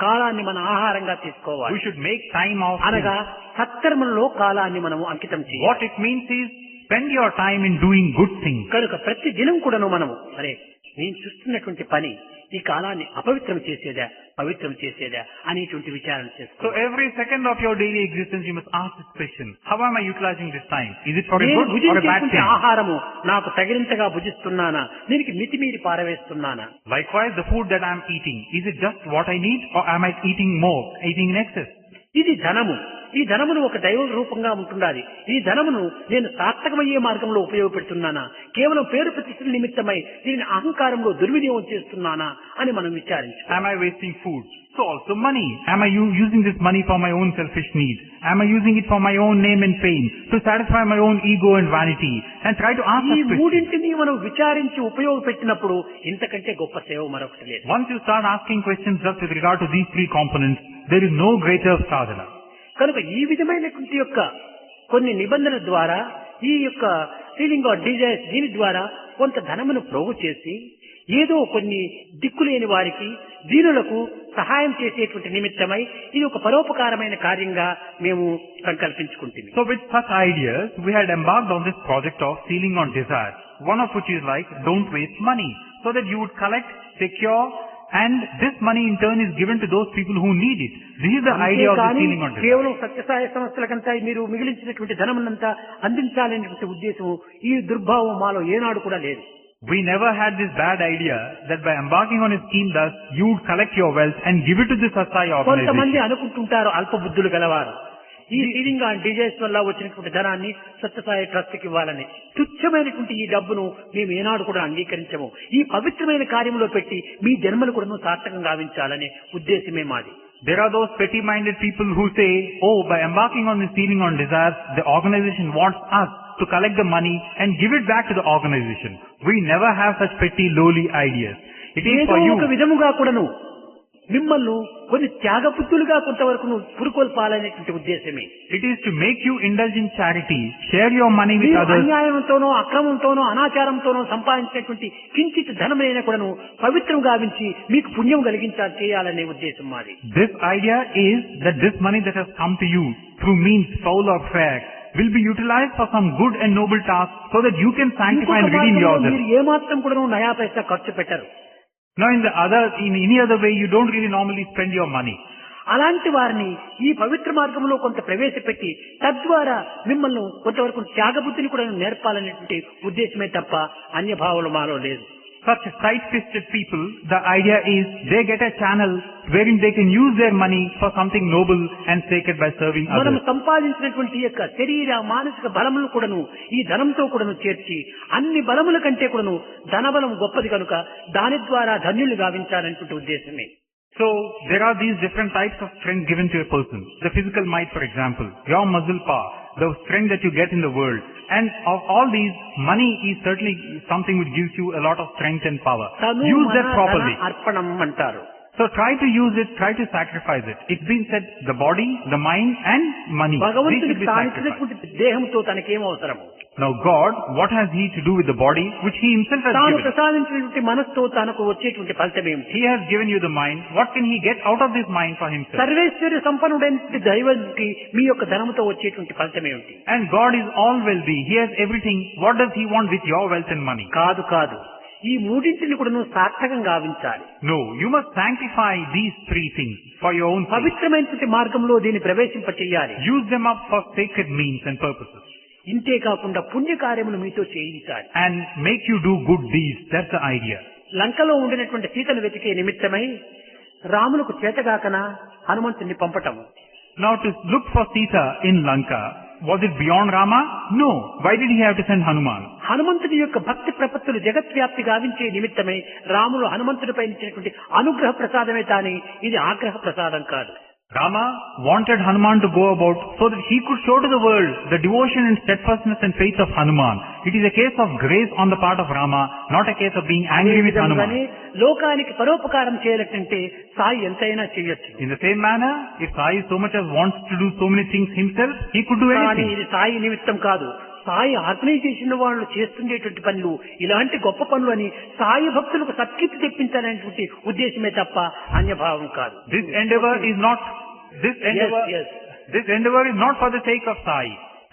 కాలాన్ని మన ఆహారంగా We తీసుకోవాలి. should make time of అనగా సత్కర్మలలో కాలాన్ని మనము అంకితం చేయాలి. What it means is spend your time in doing good things. కనుక ప్రతి దినం కూడాను మనము అరే నేను చూస్తున్నటువంటి పని ఈ కాలాన్ని అపవిత్రం చేసేదా పవిత్రం చేసేదా అనేటువంటి విచారణ So చేసుకో. every second of your daily existence you must ask this question. How am I utilizing this time? Is it for a నేను good or a bad భుజించేటువంటి thing? ఆహారము నాకు తగినంతగా భుజిస్తున్నానా, దీనికి మితిమీరి పారవేస్తున్నానా? Likewise, the food that I am eating, is it just what I need or am I eating more, eating in excess? ఇది ధనము. ఈ ధనమును ఒక దైవ రూపంగా ఉంటుండాలి. ఈ ధనమును నేను సార్థకమయ్యే మార్గంలో ఉపయోగపెడుతున్నానా, కేవలం పేరు ప్రతిష్టల నిమిత్తమై దీనిని అహంకారంలో దుర్వినియోగం చేస్తున్నానా అని మనం విచారించాలి. Am I wasting food? So also money. Am I using this money for my own selfish need? Am I using it for my own name and fame, to satisfy my own ego and vanity? And try to ask ఈ that question. మూడింటిని మనం విచారించి ఉపయోగపెట్టినప్పుడు ఇంతకంటే గొప్ప సేవ మరొకటి లేదు. Once you start asking questions just with regard to these three components, there is no greater sadhana. కనుక ఈ విధమైనటువంటి యొక్క కొన్ని నిబంధనల ద్వారా ఈ యొక్క ఫీలింగ్ ఆఫ్ డిజైర్స్ దీని ద్వారా కొంత ధనమును ప్రోగు చేసి ఏదో కొన్ని దిక్కులేని వారికి దీనులకు సహాయం చేసేటువంటి నిమిత్తమై ఇది ఒక పరోపకారమైన కార్యంగా మేము సంకల్పించుకుంటుంది. So with such ideas, we had embarked on this project of sealing on desire, one of which is like, don't waste money, so that you would collect, secure, and this money in turn is given to those people who need it. This is the idea of the అంతేకాని sealing on desire. కేవలం సత్యసాయ సంస్థలకంతా మీరు మిగిలించినటువంటి ధనమునంతా అందించాలనేటువంటి ఉద్దేశం ఈ దుర్భావం మాలో ఏనాడు కూడా లేదు. We never had this bad idea that by embarking on a scheme thus, you would collect your wealth and give it to the Satsaya కొంతమంది organization. అనుకుంటుంటారు అల్ప బుద్ధులు గలవారు ఈ సీలింగ్ ఆన్ డిజైర్స్ వల్ల వచ్చినటువంటి ధనాన్ని సత్యసాయి ట్రస్ట్ కి ఇవ్వాలని. తుచ్చమైనటువంటి ఈ డబ్బును మేము ఏనాడు కూడా అంగీకరించము. ఈ పవిత్రమైన కార్యంలో పెట్టి మీ జన్మలు కూడా సార్థకం గావించాలనే ఉద్దేశమే మాది. There are those petty-minded people who say, oh, by embarking on this sealing on desires, the organization wants us to collect the money and give it back to the organization. We never have such petty, lowly ideas. It is ఏదో for you. ఒక విధముగా కూడాను మిమ్మల్ని కొన్ని త్యాగబుద్ధులుగా కొంతవరకు పురుకొల్పాలనేటువంటి ఉద్దేశమే. It is to make you indulge in charity, share your money with మీరు others. అన్యాయంతోనో అక్రమంతోనో అనాచారంతోనో సంపాదించినటువంటి కించిత్ ధనమైన కూడాను పవిత్రం గావించి మీకు పుణ్యం కలిగించాలి చేయాలనే ఉద్దేశం మాది. This idea is that this money that has come to you through means foul or fair will be utilized for some good and noble task so that you can sanctify and redeem yourself. మీరు ఏమాత్రం కూడాను నయా పైసా ఖర్చు పెట్టరు. Now in any other way you don't really normally spend your money. అలాంటి వారిని ఈ పవిత్ర మార్గంలో కొంత ప్రవేశపెట్టి తద్వారా మిమ్మల్ని కొంతవరకు త్యాగబుద్ధిని కూడా నేర్పాలనేటువంటి ఉద్దేశమే తప్ప అన్యభావాలు మాలో లేదు. Such tight-fisted people, the idea is they get a channel wherein they can use their money for something noble and sacred by serving మనం others. సంపాదించినటువంటి యొక్క శరీర మానసిక బలములు కూడాను ఈ ధనంతో కూడాను చేర్చి అన్ని బలముల కంటే కూడాను ధనబలం గొప్పది కనుక దాని ద్వారా ధన్యులు గావించాలనేటువంటి ఉద్దేశమే. So there are these different types of strength given to a person. The physical might, for example, your muscle power, the strength that you get in the world. And of all these, money is certainly something which gives you a lot of strength and power. Use that properly. అర్పణం అంటారు. So try to use it, try to sacrifice it. It's been said, the body, the mind and money. These should భగవంతుడికి be sacrificed. తానిచ్చినటువంటి దేహంతో తనకేం అవసరము? Now God, what has He to do with the body which He Himself has తాను given? ప్రసాదించినటువంటి మనస్సుతో తనకు వచ్చేటువంటి ఫలితం ఏమిటి? He has given you the mind. What can He get out of this mind for Himself? సర్వేశ్వర సంపన్నుడైన దైవానికి మీ యొక్క ధనముతో వచ్చేటువంటి ఫలితం ఏమిటి? And God is all wealthy. He has everything. What does He want with your wealth and money? కాదు కాదు, ఈ మూడింటిని కూడా నువ్వు సార్థకంగా గావించాలి. No, you must sanctify these three things for your own sake. పవిత్రమైనటువంటి మార్గంలో దీన్ని ప్రవేశింప చేయాలి. Use them up for sacred means and purposes. ఇంతే కాకుండా పుణ్యకార్యములు మీతో చేయించాలి. And make you do good deeds. That's the idea. లంకలో ఉండినటువంటి సీతను వెతికే నిమిత్తమై రాములకు చేతగాకన హనుమంతుని పంపటము. Now to look for Sita in Lanka, was it beyond Rama? No. Why did he have to send Hanuman? హనుమంతుడి యొక్క భక్తి ప్రపత్తులు జగత్వ్యాప్తి గావించే నిమిత్తమై రాములు హనుమంతుడిపై ఇచ్చినటువంటి అనుగ్రహ ప్రసాదమే తాని ఇది ఆగ్రహ ప్రసాదం కాదు. Rama wanted Hanuman to go about so that he could show to the world the devotion and steadfastness and faith of Hanuman. It is a case of grace on the part of Rama, not a case of being angry with Hanuman. లోకానికి పరోపకారం చేయాలంటే సాయి ఎంతైనా చేయొచ్చు. In the same manner, if Sai so much as wants to do so many things himself, he could do కానీ anything. ఇది సాయి నిమిత్తం కాదు. Sai organisation వాళ్ళు చేస్తుండేటువంటి పనులు ఇలాంటి గొప్ప పనులు అని సాయి భక్తులకు సత్కీర్తి తెప్పించాలనేటువంటి ఉద్దేశమే తప్ప అన్యభావం కాదు. This endeavor is not Yes. This endeavor is not for the sake of Sai.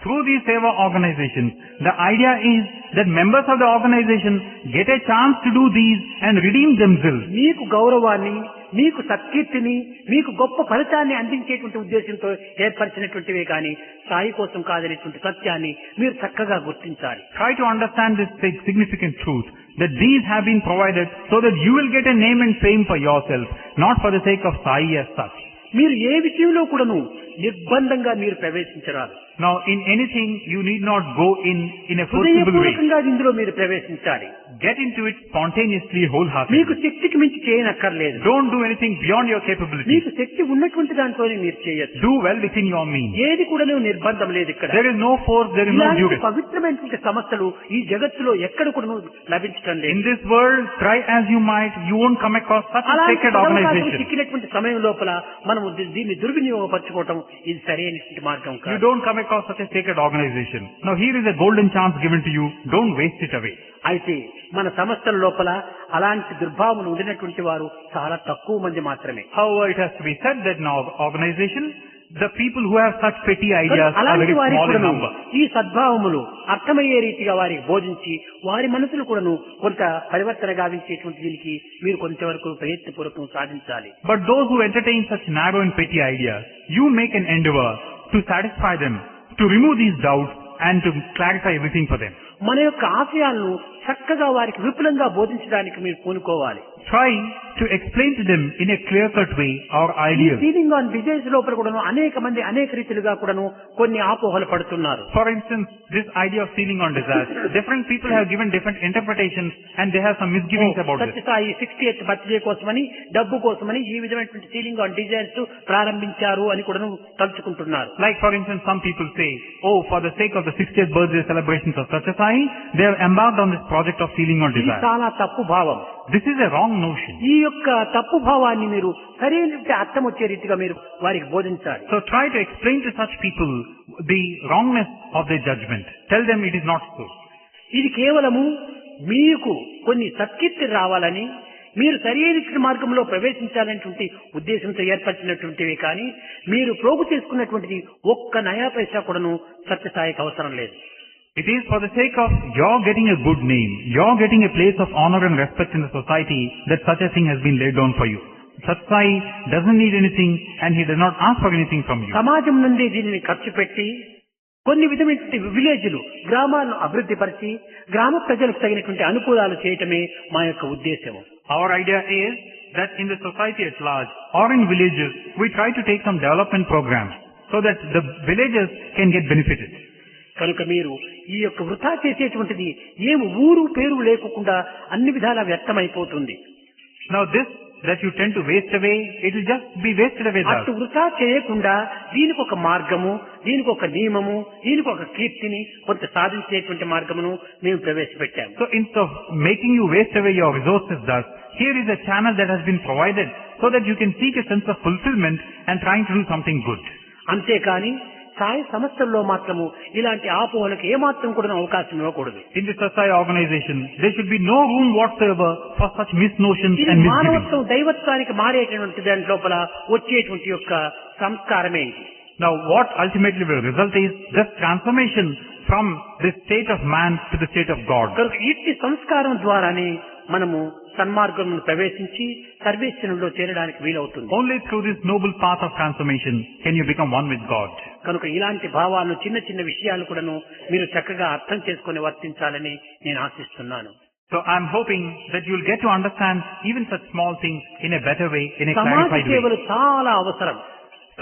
Through these seva organizations, the idea is that members of the organization get a chance to do these and redeem themselves. మీకు గౌరవాన్ని, మీకు సత్కీర్తిని, మీకు గొప్ప ఫలితాన్ని అందించేటువంటి ఉద్దేశంతో ఏర్పరిచినటువంటివే కానీ సాయి కోసం కాదనేటువంటి సత్యాన్ని మీరు చక్కగా గుర్తించాలి. Try to understand this significant truth that these have been provided so that you will get a name and fame for yourself, not for the sake of Sai as such. మీరు ఏ విషయంలో కూడాను నిర్బంధంగా మీరు ప్రవేశించరాదు. Now, in anything, you need not go in a forcible way. హృదయపూర్వకంగా ఇందులో మీరు ప్రవేశించాలి. Get into it spontaneously, wholeheartedly. మీకు శక్తికి మించి చేయనక్కర్లేదు. Don't do anything beyond your capability. మీకు శక్తి ఉన్నటువంటి దాంట్లోనే మీరు చేయొచ్చు. Do well within your means. ఏది కూడా నిర్బంధం లేదు ఇక్కడ. There is no force, there is no duty. పవిత్రమైనటువంటి సమస్యలు ఈ జగత్తులో ఎక్కడ కూడా లభించడం లేదు. In this world, try as you might, you won't come across such a sacred organization. చిక్కినటువంటి సమయం లోపల మనం దీన్ని దుర్వినియోగపరచుకోవటం ఇది సరైనటువంటి మార్గం కాదు. You don't come across such a sacred organization. Now here is a golden chance given to you. Don't waste it away. అయితే మన సంస్థల లోపల అలాంటి దుర్భావములు ఉండినటువంటి వారు చాలా తక్కువ మంది మాత్రమే. However, it has to be said that in our organization, the people who have such petty ideas are అలాంటి very వారికి small in కూడాను number. ఈ సద్భావములు అర్థమయ్యే రీతిగా వారికి బోధించి వారి మనసులు కూడాను కొంత పరివర్తన గావించేటువంటి దీనికి మీరు కొంతవరకు ప్రయత్నపూర్వకం సాధించాలి. But those who entertain such narrow and petty ideas, you make an endeavor to satisfy them, to remove these doubts and to clarify everything for them. మన యొక్క ఆశయాలను చక్కగా వారికి విపులంగా బోధించడానికి మీరు పూనుకోవాలి. Try to explain to them in a clear-cut way our ideals. Ceiling on business లోపల కూడాను అనేక మంది అనేక రీతిలుగా కూడాను కొన్ని ఆపోహలు పడుతున్నారు. For instance, this idea of sealing on desires, different people have given different interpretations and they have some misgivings about this. Sathya Sai 60th birthday కోసమని డబ్బు కోసమని ఈ విధమైనటువంటి సీలింగ్ ఆన్ డిజైర్స్ ప్రారంభించారు అని కూడాను తలుచుకుంటున్నారు. Like for instance, some people say, oh, for the sake of the 60th birthday celebrations of Satyasai, they have embarked on this project of sealing on ఇది desire. చాలా తప్పు భావం. This is a wrong notion. ఈ యొక్క తప్పు భావాన్ని మీరు సరైన అర్థం వచ్చే రీతిగా మీరు వారికి బోధించాలి. So try to explain to such people the wrongness of their judgment. Tell them it is not so. ఇది కేవలము మీకు కొన్ని సత్కీర్తి రావాలని మీరు సరైన మార్గంలో ప్రవేశించాలనేటువంటి ఉద్దేశంతో ఏర్పరిచినటువంటివి కానీ మీరు ప్రోగు చేసుకున్నటువంటిది ఒక్క నయా పైసా కూడాను సత్యసాయికి అవసరం లేదు. It is for the sake of your getting a good name, your getting a place of honor and respect in the society that such a thing has been laid down for you. Satsai doesn't need anything and he does not ask for anything from you. సమాజం నుండి దీనిని ఖర్చు పెట్టి కొన్ని విధమైనటువంటి విలేజ్లు గ్రామాలను అభివృద్ధి పరిచి గ్రామ ప్రజలకు తగినటువంటి అనుకూలాలు చేయటమే మా యొక్క ఉద్దేశం. Our idea is that in the society at large or in villages, we try to take some development programs so that the villagers can get benefited. కనుక మీరు ఈ యొక్క వృథా చేసేటువంటిది ఏమి ఊరు పేరు లేకుండా అన్ని విధాలా వ్యర్థమైపోతుంది. Now this that you tend to waste away, it will just be wasted away. అటు వృథా చేయకుండా దీనికి ఒక మార్గము, దీనికి ఒక నియమము, దీనికి ఒక కీర్తిని కొంత సాధించేటువంటి మార్గమును మేము ప్రవేశపెట్టాము. So instead of making you waste away your resources thus, here is a channel that has been provided so that you can seek a sense of fulfillment and trying to do something good. అంతేకాని సాయి సంస్థల్లో మాత్రము ఇలాంటి ఆపోహలకు ఏమాత్రం కూడా అవకాశం ఇవ్వకూడదు. In the Satsai organization, there should be no room whatsoever for such misnotions ఇది and misgivings. మానవత్వం దైవత్వానికి మారేటువంటి దాని లోపల వచ్చేటువంటి యొక్క సంస్కారమే ఇది. Now what ultimately will result is this transformation from the state of man to the state of God. కనుక ఇట్టి సంస్కారం ద్వారానే మనము సన్మార్గంలో ప్రవేశించి సర్వేశ్వరునిలో చేరడానికి వీలవుతుంది. Only through this noble path of transformation can you become one with God. కనుక ఇలాంటి భావాలను చిన్న చిన్న విషయాలు కూడాను మీరు చక్కగా అర్థం చేసుకొని వర్తించాలని నేను ఆశిస్తున్నాను. So I'm hoping that you'll get to understand even such small things in a better way, in a సమాజ clarified way. సేవలు చాలా అవసరం.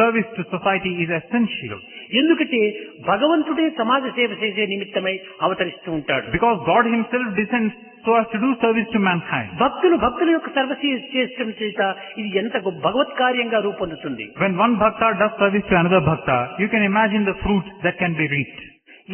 Service to society is essential. ఎందుకంటే భగవంతుడే సమాజ సేవ చేసే నిమిత్తమై అవతరిస్తూ ఉంటాడు. Because God himself descends so as to do service to mankind. భక్తుల యొక్క సర్వీస్ చేసడం చేత ఇది ఎంత భగవత్ కార్యంగా రూపొందుతుంది. When one bhakta does service to another bhakta, you can imagine the fruit that can be reaped.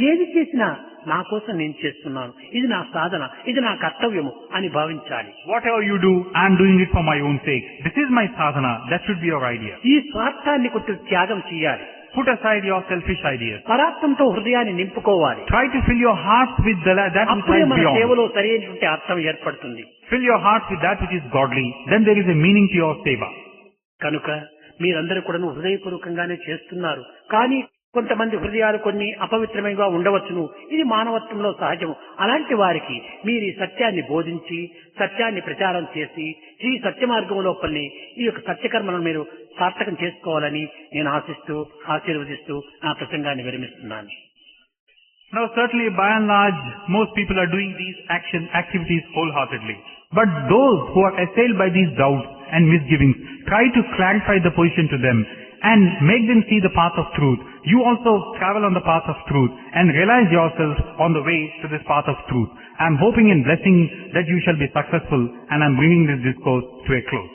ఏది చేసినా నా కోసం నేను చేస్తున్నాను, ఇది నా సాధన, ఇది నా కర్తవ్యము అని భావించాలి. Whatever you do, I am doing it for my own sake. This is my sadhana. That should be your idea. ఈ స్వార్థాన్ని కొట్టి త్యాగం చేయాలి. Put aside your selfish ideas. పరాత్మంతో హృదయాన్ని నింపుకోవాలి. Try to fill your heart with that which అప్పుడే lies మన beyond. సేవలో సరైనటువంటి అర్థం ఏర్పడుతుంది. Fill your heart with that which is godly. Then there is a meaning to your seva. కనుక మీరందరూ కూడా హృదయపూర్వకంగానే చేస్తున్నారు. కానీ కొంతమంది హృదయాలు కొన్ని అపవిత్రమైనగా ఉండవచ్చును. ఇది మానవత్వంలో సహజము. అలాంటి వారికి మీరు ఈ సత్యాన్ని బోధించి సత్యాన్ని ప్రచారం చేసి ఈ సత్య మార్గం లోపలిని ఈ యొక్క సత్యకర్మలను మీరు సార్థకం చేసుకోవాలని నేను ఆశిస్తూ ఆశీర్వదిస్తూ నా ప్రసంగాన్ని విరమిస్తున్నాను. Now certainly by and large, most people are doing these activities wholeheartedly. But those who are assailed by these doubts and misgivings, try to clarify the position to them and make them see the path of truth. You also travel on the path of truth and realize yourself on the way to this path of truth. I am hoping and blessing that you shall be successful, and I am bringing this discourse to a close.